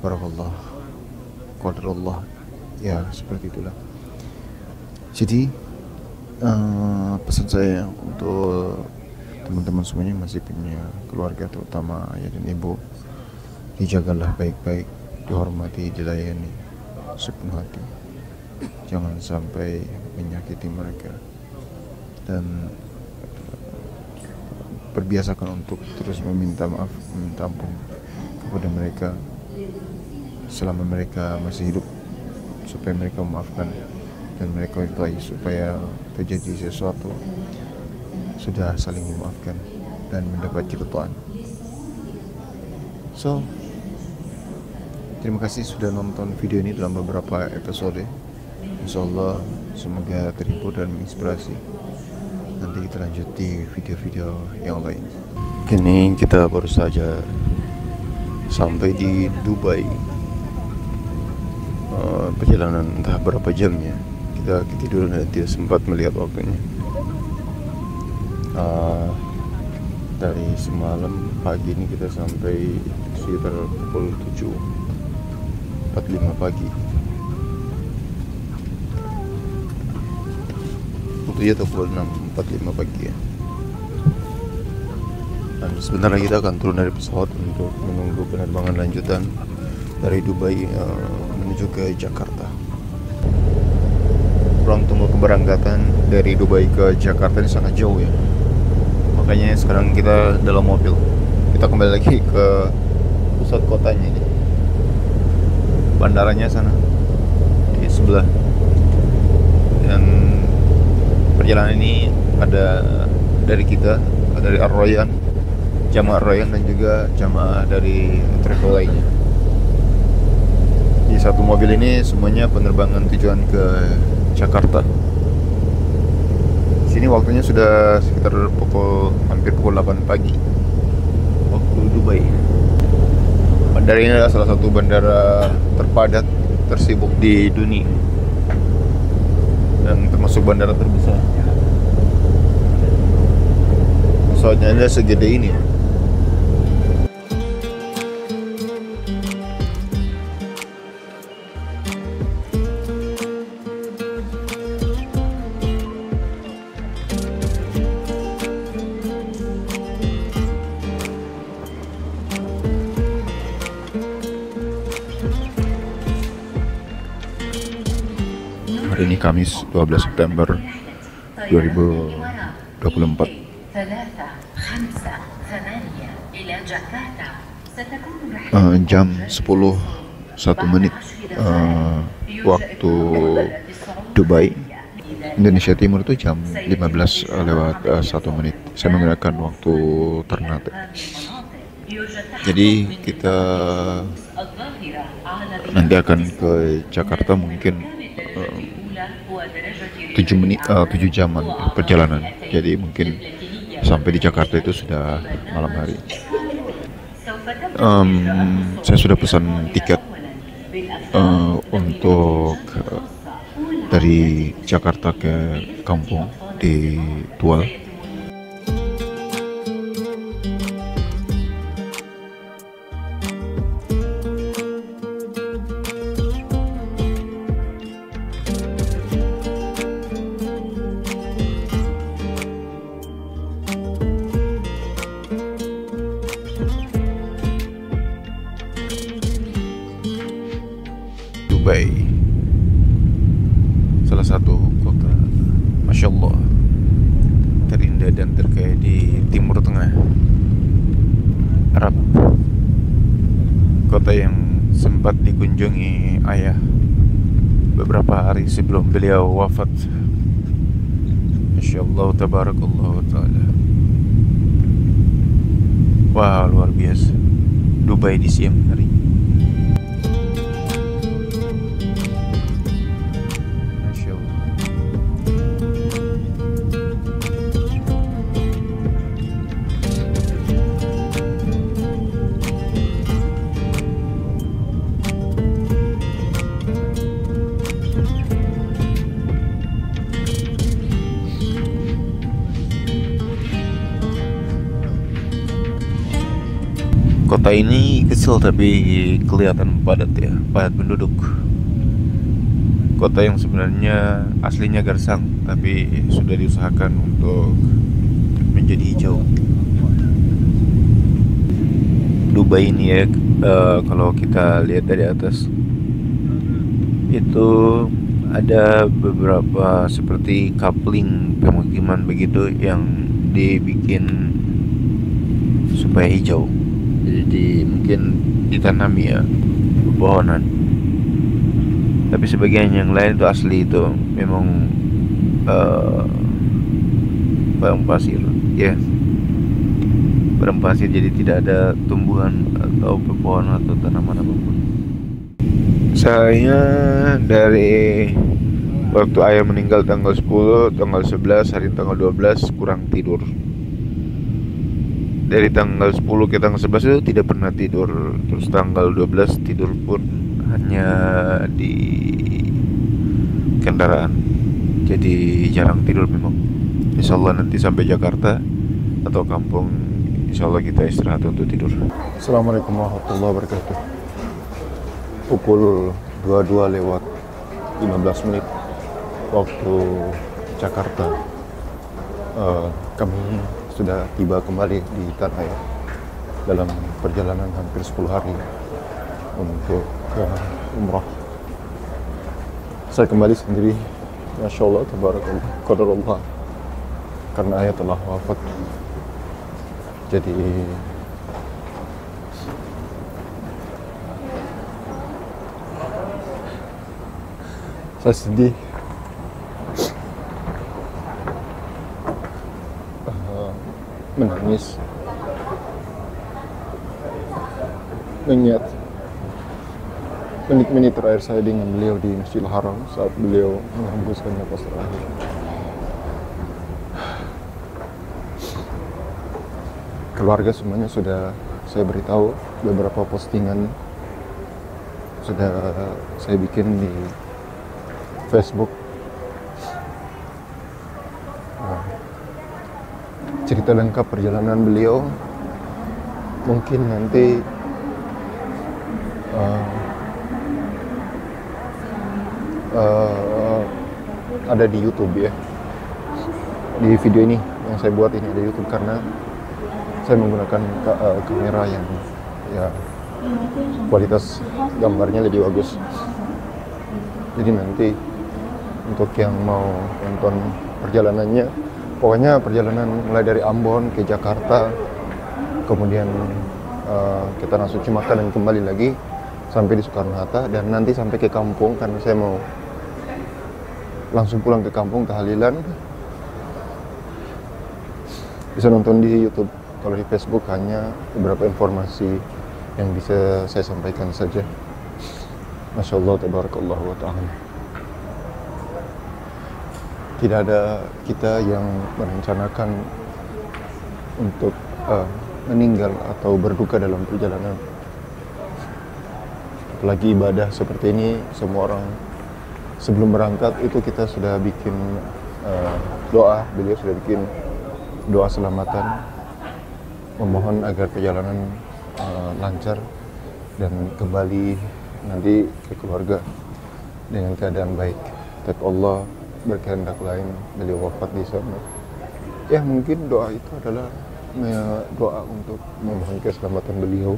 S3: Barakallah, qadarullah, ya seperti itulah. Jadi pesan saya untuk teman-teman semuanya yang masih punya keluarga, terutama ayah dan ibu, dijagalah baik-baik, dihormati, dilayani sepenuh hati, jangan sampai menyakiti mereka, dan berbiasakan untuk terus meminta maaf, meminta ampun kepada mereka selama mereka masih hidup, supaya mereka memaafkan dan mereka ridhai, supaya terjadi sesuatu sudah saling memaafkan dan mendapat keridhaan. So, terima kasih sudah nonton video ini dalam beberapa episode. Insyaallah semoga terhibur dan menginspirasi. Nanti kita lanjut di video-video yang lain. Kini kita baru saja sampai di Dubai. Perjalanan entah berapa jamnya, kita ketiduran dan tidak sempat melihat waktunya. Dari semalam pagi ini kita sampai sekitar pukul 7.45 pagi. Waktu itu pukul 6.45 pagi ya. Dan sebentar lagi kita akan turun dari pesawat untuk menunggu penerbangan lanjutan dari Dubai menuju ke Jakarta. ruang tunggu keberangkatan dari Dubai ke Jakarta ini sangat jauh ya. Makanya sekarang kita dalam mobil. Kita kembali lagi ke pusat kotanya ini. Bandaranya sana di sebelah. Dan perjalanan ini ada dari kita, dari Ar-Royan, jamaah Ar-Royan, dan juga jamaah dari travel lainnya. Di satu mobil ini semuanya penerbangan tujuan ke Jakarta. Sini waktunya sudah sekitar hampir pukul 8 pagi waktu Dubai. Bandara ini adalah salah satu bandara terpadat, tersibuk di dunia, dan termasuk bandara terbesar. Pesawatnya ada segede ini. Hari ini Kamis 12 September 2024. Jam 10:01 waktu Dubai, Indonesia Timur itu jam 15:01. Saya menggunakan waktu Ternate. Jadi kita nanti akan ke Jakarta mungkin 7 jaman perjalanan. Jadi mungkin sampai di Jakarta itu sudah malam hari. Saya sudah pesan tiket untuk dari Jakarta ke kampung di Tual. Dubai, salah satu kota, Masya Allah, terindah dan terkaya di Timur Tengah Arab. Kota yang sempat dikunjungi ayah beberapa hari sebelum beliau wafat. Masya Allah, tabarakallah ta'ala. Wah, luar biasa Dubai di siang hari. Kota ini kecil tapi kelihatan padat ya, padat penduduk. Kota yang sebenarnya aslinya gersang tapi sudah diusahakan untuk menjadi hijau. Dubai ini ya, kalau kita lihat dari atas itu ada beberapa seperti coupling pemukiman begitu yang dibikin supaya hijau. Jadi mungkin ditanami ya pepohonan. Tapi sebagian yang lain itu asli, itu memang padang pasir ya, padang pasir, jadi tidak ada tumbuhan atau pepohonan atau tanaman apapun. Saya dari waktu ayah meninggal tanggal 10, tanggal 11, hari tanggal 12 kurang tidur. Dari tanggal 10 ke tanggal 11 itu tidak pernah tidur. Terus tanggal 12 tidur pun hanya di kendaraan. Jadi jarang tidur memang. Insya Allah nanti sampai Jakarta atau kampung, insya Allah kita istirahat untuk tidur. Assalamualaikum warahmatullahi wabarakatuh. Pukul 22:15 waktu Jakarta. Kami sudah tiba kembali di tanah air dalam perjalanan hampir 10 hari untuk ke umrah. Saya kembali sendiri Masya Allah, tabarakallah, qadarullah. Karena ayah telah wafat, jadi saya sedih. Menangis, mengingat menit-menit terakhir saya dengan beliau di Masjidil Haram saat beliau menghembuskan nafas terakhir. Keluarga semuanya sudah saya beritahu, beberapa postingan sudah saya bikin di Facebook. Cerita lengkap perjalanan beliau mungkin nanti ada di YouTube ya. Di video ini yang saya buat ini ada YouTube karena saya menggunakan kamera yang ya kualitas gambarnya lebih bagus. Jadi nanti untuk yang mau nonton perjalanannya, pokoknya perjalanan mulai dari Ambon ke Jakarta, kemudian kita langsung Cimakan dan kembali lagi sampai di Soekarno-Hatta, dan nanti sampai ke kampung karena saya mau langsung pulang ke kampung tahlilan. Bisa nonton di YouTube. Kalau di Facebook hanya beberapa informasi yang bisa saya sampaikan saja. Masya Allah, tabarakallah wa ta'ala. Tidak ada kita yang merencanakan untuk meninggal atau berduka dalam perjalanan. Apalagi ibadah seperti ini, semua orang sebelum berangkat itu kita sudah bikin doa, beliau sudah bikin doa selamatan, memohon agar perjalanan lancar dan kembali nanti ke keluarga dengan keadaan baik. Tapi Allah berkehendak lain, beliau wafat di sana. Ya mungkin doa itu adalah doa untuk memohon keselamatan beliau,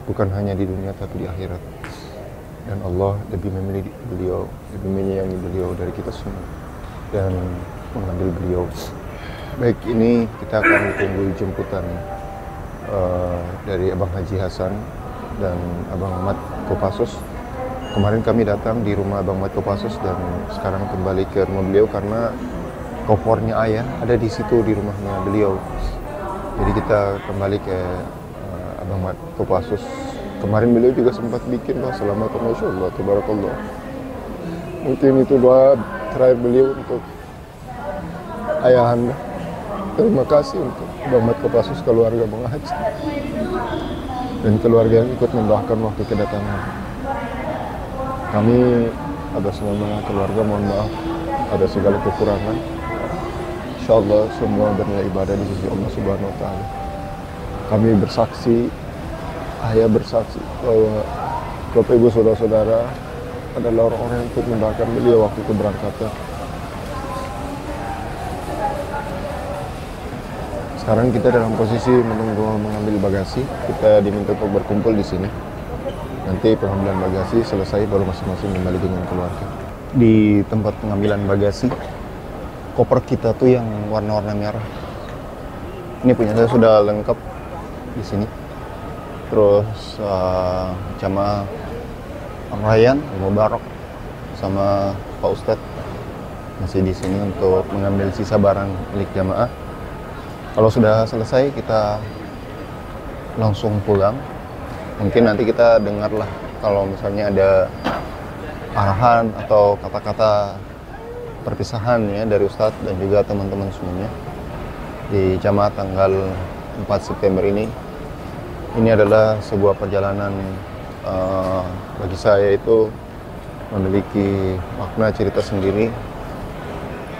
S3: bukan hanya di dunia tapi di akhirat. Dan Allah lebih memilih beliau, lebih menyayangi beliau dari kita semua dan mengambil beliau. Baik, ini kita akan tunggu jemputan dari Abang Haji Hasan dan Abang Ahmad Kopassus. Kemarin kami datang di rumah Abang Ahmad Kopassus dan sekarang kembali ke rumah beliau karena kopornya ayah ada di situ di rumahnya beliau. Jadi kita kembali ke Abang Ahmad Kopassus. Kemarin beliau juga sempat bikin doa selamatan, Masya Allah, tabarakallah. Mungkin itu doa terakhir beliau untuk ayahanda. Terima kasih untuk Abang Ahmad Kopassus, keluarga Bang Haji dan keluarga yang ikut mendoakan waktu kedatangan. Kami atas nama keluarga mohon maaf ada segala kekurangan. Insyaallah semua bernilai ibadah di sisi Allah Subhanahu wa taala. Kami bersaksi, ayah bersaksi bahwa Bapak Ibu saudara-saudara adalah orang-orang yang ikut mendoakan beliau waktu keberangkatan. Sekarang kita dalam posisi menunggu mengambil bagasi. Kita diminta untuk berkumpul di sini. Nanti pengambilan bagasi selesai baru masing-masing kembali dengan keluarga. Di tempat pengambilan bagasi, koper kita tuh yang warna-warna merah. Ini punya saya sudah lengkap di sini. Terus jamaah Rayyan, Mubarak sama Pak Ustadz masih di sini untuk mengambil sisa barang milik jamaah. Kalau sudah selesai kita langsung pulang. Mungkin nanti kita dengarlah kalau misalnya ada arahan atau kata-kata perpisahan ya dari Ustadz dan juga teman-teman semuanya di jamaah tanggal 4 September ini. Ini adalah sebuah perjalanan bagi saya itu memiliki makna cerita sendiri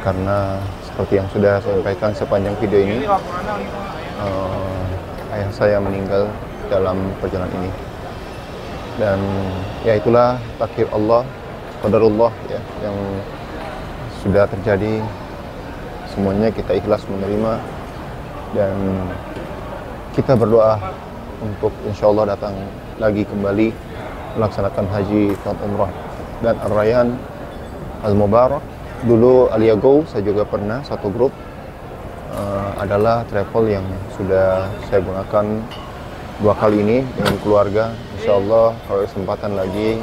S3: karena seperti yang sudah saya sampaikan sepanjang video ini, ayah saya meninggal dalam perjalanan ini. Dan ya itulah takdir Allah, qadarullah ya, yang sudah terjadi. Semuanya kita ikhlas menerima dan kita berdoa untuk insya Allah datang lagi kembali melaksanakan haji dan umrah dan Ar-Rayyan Al-Mubarak dulu Alia Go saya juga pernah satu grup, adalah travel yang sudah saya gunakan 2 kali ini dengan keluarga. Insya Allah kalau kesempatan lagi,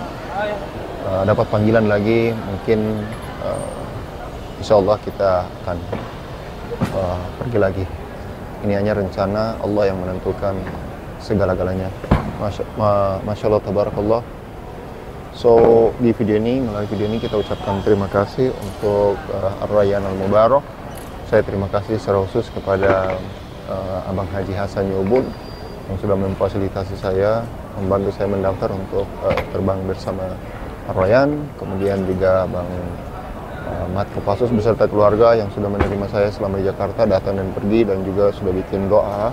S3: dapat panggilan lagi, mungkin insya Allah kita akan pergi lagi. Ini hanya rencana Allah yang menentukan segala-galanya. Masya Allah, tabarakallah. So di video ini, melalui video ini kita ucapkan terima kasih untuk Ar-Rayyan Al-Mubarak. Saya terima kasih secara khusus kepada Abang Haji Hasan Yobun yang sudah memfasilitasi saya, membantu saya mendaftar untuk terbang bersama Ar-Rayyan. Kemudian juga Bang Mat Kopassus beserta keluarga yang sudah menerima saya selama di Jakarta, datang dan pergi, dan juga sudah bikin doa.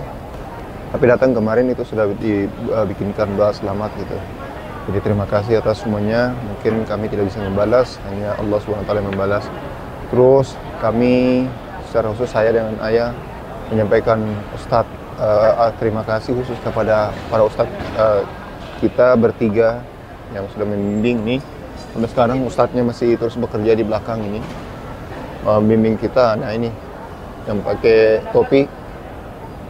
S3: Tapi datang kemarin itu sudah dibikinkan doa selamat gitu. Jadi terima kasih atas semuanya. Mungkin kami tidak bisa membalas, hanya Allah SWT yang membalas. Terus kami secara khusus, saya dengan ayah menyampaikan Ustadz, terima kasih khusus kepada para Ustadz kita bertiga yang sudah membimbing nih. Sampai sekarang Ustadznya masih terus bekerja di belakang ini, membimbing kita. Nah ini yang pakai topi,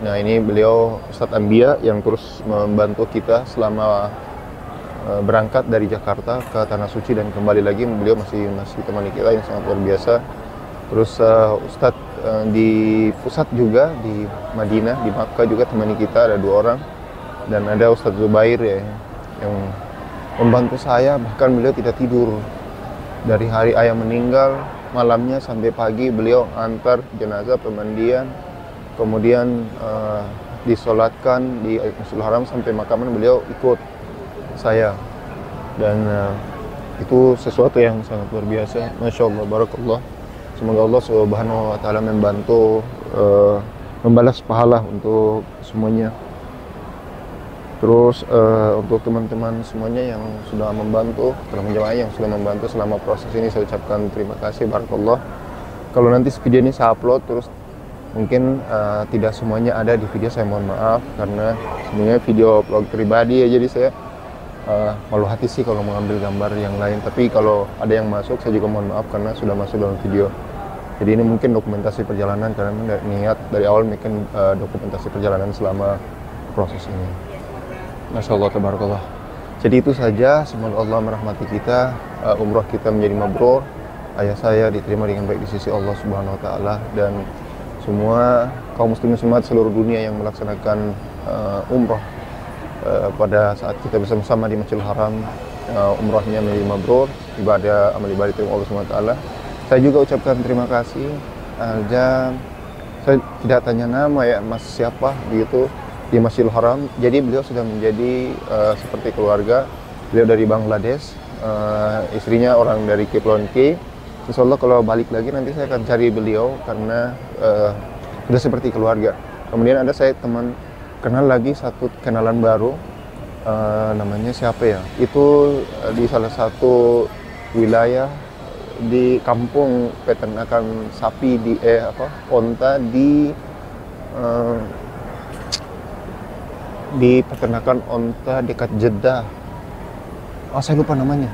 S3: nah ini beliau Ustadz Ambia yang terus membantu kita selama berangkat dari Jakarta ke Tanah Suci dan kembali lagi. Beliau masih temani kita yang sangat luar biasa. Terus Ustadz di pusat juga di Madinah, di Makkah juga temani kita, ada 2 orang. Dan ada Ustadz Zubair ya, yang membantu saya, bahkan beliau tidak tidur. Dari hari ayah meninggal, malamnya sampai pagi beliau antar jenazah, pemandian, kemudian disolatkan di Masjidil Haram sampai makaman, beliau ikut saya. Dan itu sesuatu yang sangat luar biasa. Masya Allah, barakallah. Semoga Allah Subhanahu wa Ta'ala membantu membalas pahala untuk semuanya. Terus untuk teman-teman semuanya yang sudah membantu, teman jemaah yang sudah membantu selama proses ini, saya ucapkan terima kasih, barakallah. Kalau nanti video ini saya upload terus, mungkin tidak semuanya ada di video, saya mohon maaf, karena sebenarnya video vlog pribadi ya, jadi saya malu hati sih kalau mengambil gambar yang lain. Tapi kalau ada yang masuk, saya juga mohon maaf karena sudah masuk dalam video. Jadi ini mungkin dokumentasi perjalanan, karena niat dari awal bikin dokumentasi perjalanan selama proses ini. Masya Allah, tabarakallah. Jadi itu saja, semoga Allah merahmati kita, umrah kita menjadi mabrur, ayah saya diterima dengan baik di sisi Allah Subhanahu wa Ta'ala, dan semua kaum muslimin muslimat seluruh dunia yang melaksanakan umrah pada saat kita bersama-sama di Masjidil Haram, umrahnya menjadi mabrur, ibadah amal ibadah diterima Allah Subhanahu wa Ta'ala. Saya juga ucapkan terima kasih. Saya tidak tanya nama ya, Mas siapa begitu di Masjidil Haram. Jadi beliau sudah menjadi seperti keluarga. Beliau dari Bangladesh, istrinya orang dari Kepulauan K. Insya Allah kalau balik lagi nanti saya akan cari beliau, karena sudah seperti keluarga. Kemudian ada saya teman kenal lagi, satu kenalan baru, namanya siapa ya? Itu di salah satu wilayah di kampung peternakan sapi di onta di peternakan onta dekat Jeddah. Oh, saya lupa namanya.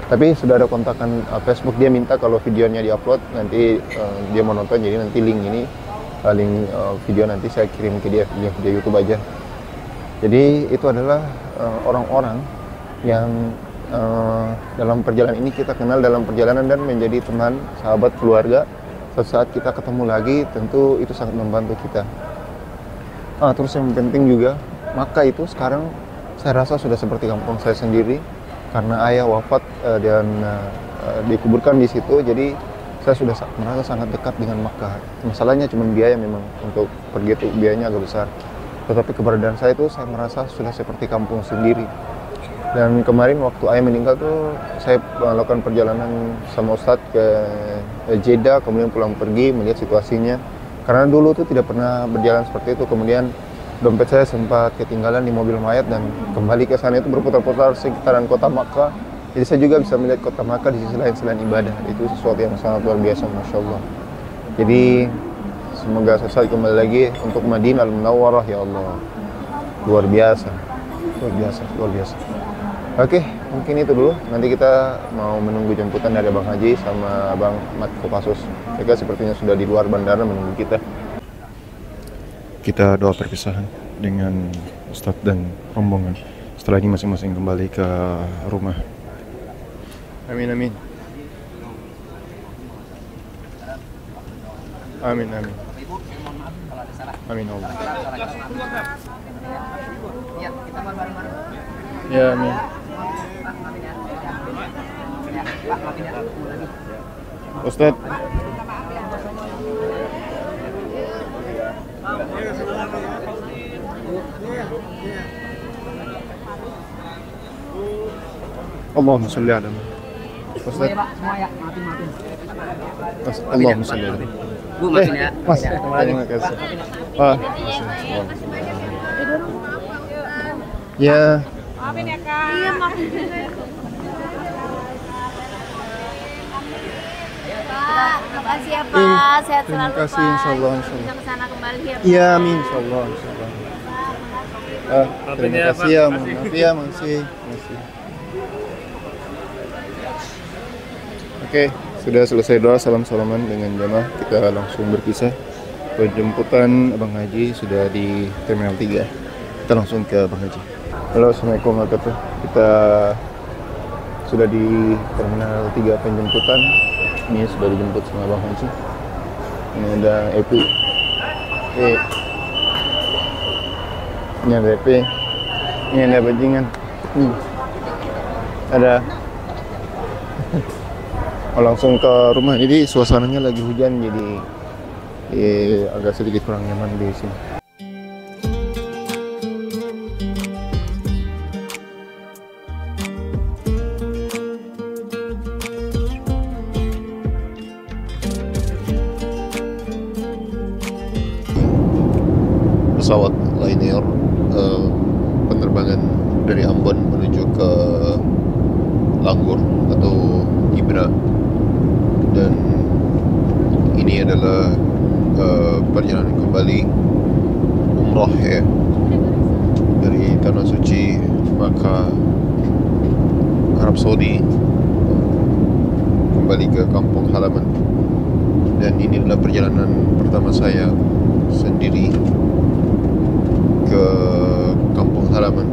S3: Tapi sudah ada kontakan Facebook. Dia minta kalau videonya diupload nanti dia mau nonton, jadi nanti link ini link video nanti saya kirim ke dia video YouTube aja. Jadi itu adalah orang-orang yang dalam perjalanan ini kita kenal dalam perjalanan dan menjadi teman, sahabat, keluarga. Suatu saat kita ketemu lagi, tentu itu sangat membantu kita. Terus yang penting juga, Makkah itu sekarang saya rasa sudah seperti kampung saya sendiri, karena ayah wafat dan dikuburkan di situ. Jadi saya sudah merasa sangat dekat dengan Makkah. Masalahnya cuma biaya, memang untuk pergi itu biayanya agak besar. Tetapi keberadaan saya itu saya merasa sudah seperti kampung sendiri. Dan kemarin waktu ayah meninggal tuh saya melakukan perjalanan sama Ustadz ke Jeddah, kemudian pulang pergi melihat situasinya. Karena dulu tuh tidak pernah berjalan seperti itu. Kemudian dompet saya sempat ketinggalan di mobil mayat, dan kembali ke sana itu berputar-putar sekitaran kota Makkah. Jadi saya juga bisa melihat kota Makkah di sisi lain selain ibadah. Itu sesuatu yang sangat luar biasa, Masya Allah. Jadi semoga sesaat kembali lagi untuk Madinah Al-Munawwarah, ya Allah. Luar biasa, luar biasa, luar biasa. Oke, mungkin itu dulu. Nanti kita mau menunggu jemputan dari Abang Haji sama Abang Mat Kopassus. Mereka sepertinya sudah di luar bandara menunggu kita. Kita doa perpisahan dengan Ustadz dan rombongan. Setelah ini masing-masing kembali ke rumah. Amin amin. Amin amin. Amin Allah. Ya amin. Ustadz. Allahumma sholli ala Ustaz. Allahumma sholli ala
S1: Bu, maafin ya.
S3: Mas, terima kasih. Ya.
S4: Maafin ya Kak. Iya maafin. Pak, makasih ya Pak. Sehat
S3: Terima
S4: selalu
S3: kasih,
S4: Pak.
S3: insyaallah.
S4: Bisa kesana kembali ya Pak.
S3: Iya, amin insyaallah. Terima kasih ya, maaf ya, masih. Oke, sudah selesai doa salam-salaman dengan jamaah. Kita langsung berpisah. Penjemputan Abang Haji sudah di Terminal 3. Kita langsung ke Abang Haji. Halo, assalamualaikum warahmatullahi wabarakatuh. Kita sudah di Terminal 3 penjemputan. Ini sudah dijemput sama Abang Haji. Ini ada Epi. Ini ada Epi. Ini ada bajingan. Ada. Langsung ke rumah. Jadi suasananya lagi hujan, jadi agak sedikit kurang nyaman di sini. Pesawat Lion Air penerbangan dari Ambon menuju ke Langgur atau Ibra, dan ini adalah perjalanan kembali umroh ya dari Tanah Suci Makkah Arab Saudi kembali ke kampung halaman. Dan ini adalah perjalanan pertama saya sendiri ke kampung halaman.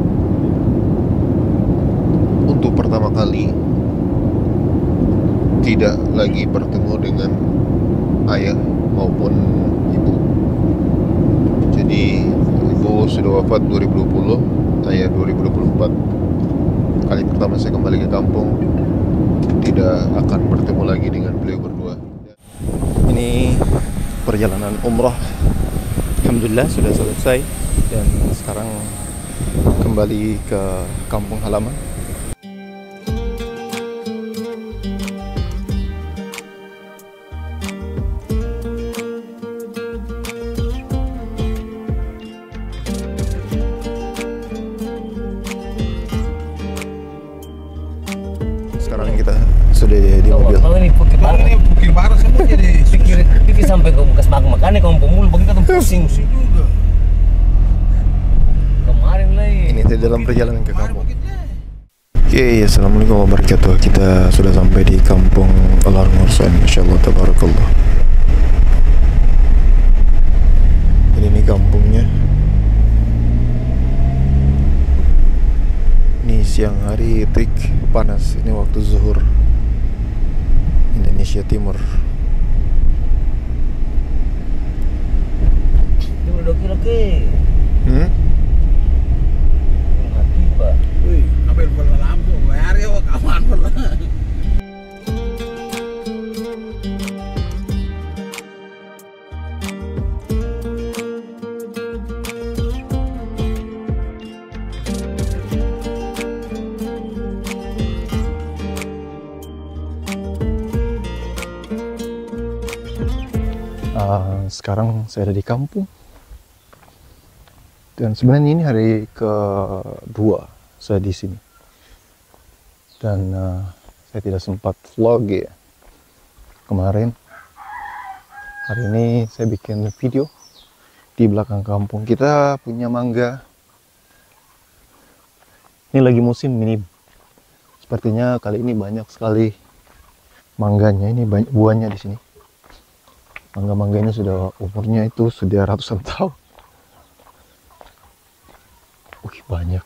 S3: Untuk pertama kali tidak lagi bertemu dengan ayah maupun ibu. Jadi ibu sudah wafat 2020, ayah 2024. Kali pertama saya kembali ke kampung, tidak akan bertemu lagi dengan beliau berdua. Ini perjalanan umrah, alhamdulillah sudah selesai, dan sekarang kembali ke kampung halaman. Sekarang kita sudah di mobil.
S1: Bang ini
S5: Bukit baru semua jadi
S1: pikir sampai ke bekas makan-makannya kamu pemul bang kita pusing
S5: juga.
S1: kemarin lagi.
S3: Ini dalam perjalanan ke kampung. Oke, assalamualaikum warahmatullahi wabarakatuh. Kita sudah sampai di kampung Al-Armursan, insyaallah tabarakallah. Ini kampungnya. Ini siang hari terik panas. Ini waktu zuhur Indonesia Timur.
S1: Ini udah kira ke. Mati pak.
S5: Wih, apa yang pernah lampu? Bayar ya kawan pernah.
S3: Sekarang saya ada di kampung, dan sebenarnya ini hari kedua saya di sini, dan saya tidak sempat vlog ya kemarin. Hari ini saya bikin video di belakang kampung. Kita punya mangga. Ini lagi musim ini, Sepertinya kali ini banyak sekali mangganya. Ini banyak buahnya di sini. Mangga-mangga ini sudah umurnya itu sudah ratusan tahun. Wih, banyak.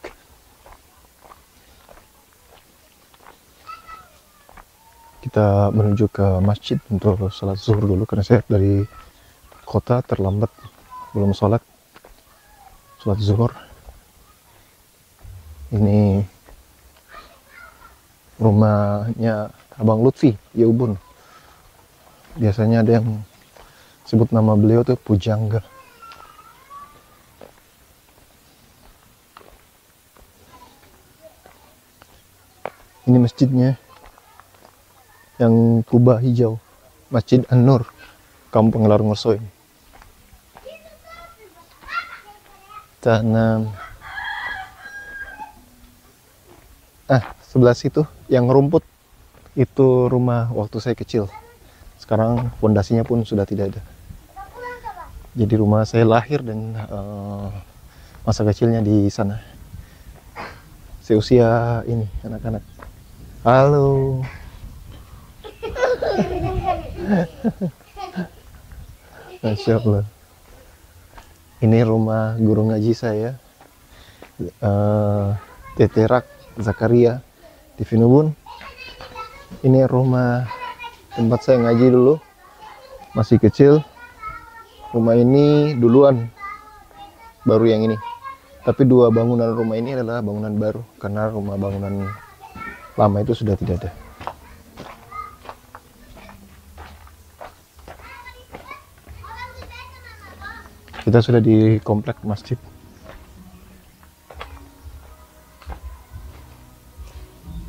S3: Kita menuju ke masjid untuk sholat zuhur dulu karena saya dari kota terlambat, belum sholat zuhur. Ini rumahnya Abang Lutfi, ya Ubun. Biasanya ada yang sebut nama beliau tuh Pujangga. Ini masjidnya yang kubah hijau, Masjid An-Nur, Kampung Larngorsoy. Tanam. Sebelah situ yang rumput itu rumah waktu saya kecil. Sekarang fondasinya pun sudah tidak ada. Jadi rumah saya lahir dan masa kecilnya di sana. Seusia ini anak-anak. Halo. Masya Allah. Ini rumah guru ngaji saya, Teterak Zakaria di Vinubun. Ini rumah tempat saya ngaji dulu, masih kecil. Rumah ini duluan, baru yang ini. Tapi dua bangunan rumah ini adalah bangunan baru, karena rumah bangunan lama itu sudah tidak ada. Kita sudah di komplek masjid.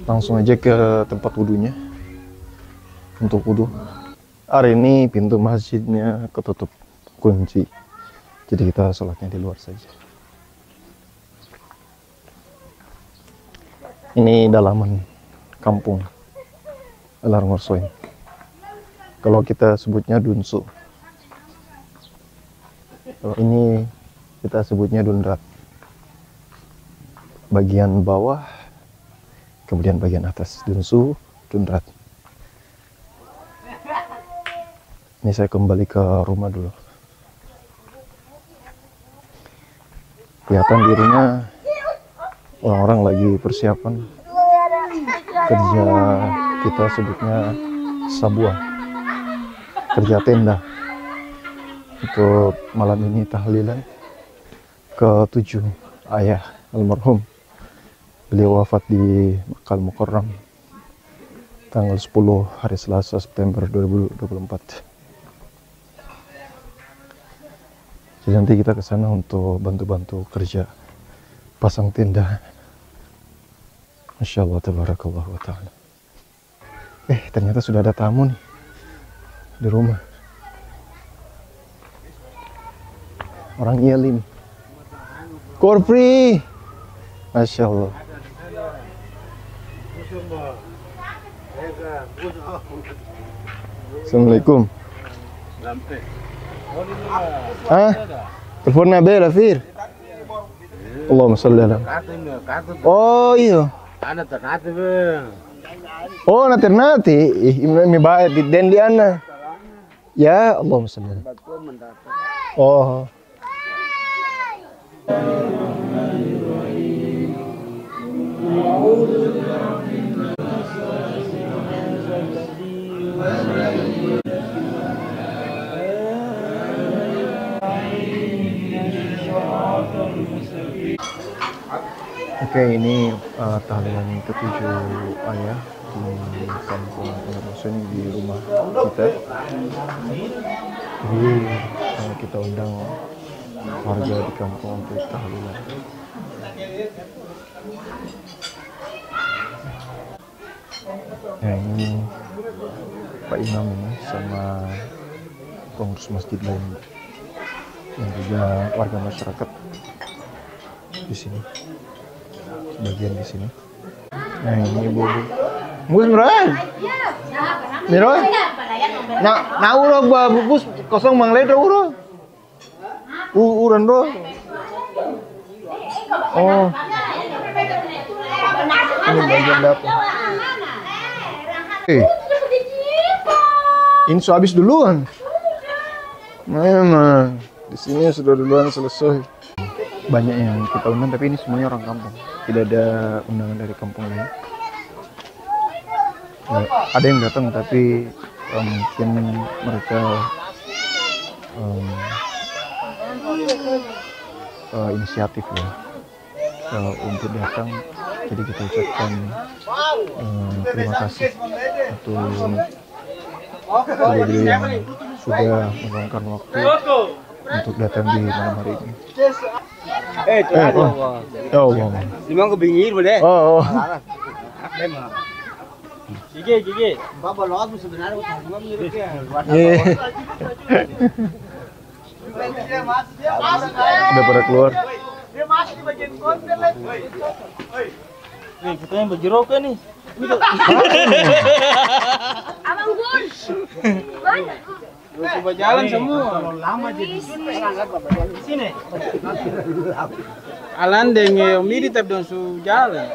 S3: Langsung aja ke tempat wudhunya untuk wudhu. Hari ini pintu masjidnya ketutup kunci, jadi kita sholatnya di luar saja. Ini dalaman kampung Larngorsoy. Kalau kita sebutnya Dunsu. Kalau ini kita sebutnya Dundrat. Bagian bawah, kemudian bagian atas Dunsu, Dundrat. Ini saya kembali ke rumah dulu. Kelihatan dirinya orang-orang lagi persiapan kerja, kita sebutnya sabuah, kerja tenda untuk malam ini tahlilan ke-7 ayah almarhum. Beliau wafat di Makkah Mukarram tanggal 10 hari Selasa September 2024. Jadi nanti kita ke sana untuk bantu-bantu kerja pasang tenda. Masya Allah, tabarakallah wa ta'ala. Ternyata sudah ada tamu nih di rumah. Orang Yalim. Korpri. Masya Allah. Assalamualaikum. Telepon Nabi Rafir. Allahumma salli ala. Oh iya. Oh nanti. Mi baik di den di ana. Ya Allahumma salli. Oh. Oke, ini tahlilan ke-7 ayah di kampung Larngorsoy, di rumah kita. Jadi kita undang warga di kampung untuk tahlilan. Ya, ini Pak Imam ini sama pengurus masjid lain dan juga warga masyarakat di sini. Bagian di sini. Nah, ini ibu-ibu. Bus Miroan. Miroan. Na uro gua bus kosong manglay do uro. Uran do. Oh. Ini bagian dapur. Inso habis duluan. Memang di sini sudah duluan selesai. Banyak yang kita undang, tapi ini semuanya orang kampung. Tidak ada undangan dari kampung lain. Ada yang datang, tapi mungkin mereka inisiatif ya untuk datang. Jadi kita ucapkan terima kasih untuk beliau yang sudah meluangkan waktu untuk datang di malam hari ini. Oh,
S5: Limang kebingir boleh.
S3: oh.
S6: Gigi.
S5: Bapak lo sebenarnya utama mirip ya.
S3: Udah pada keluar.
S7: Kita yang berjeruk kan nih.
S4: Abang Gun.
S5: Coba jalan semua.
S6: Lama jadi. Sini.
S5: Alan dengan Omidi tapi dong su jalan.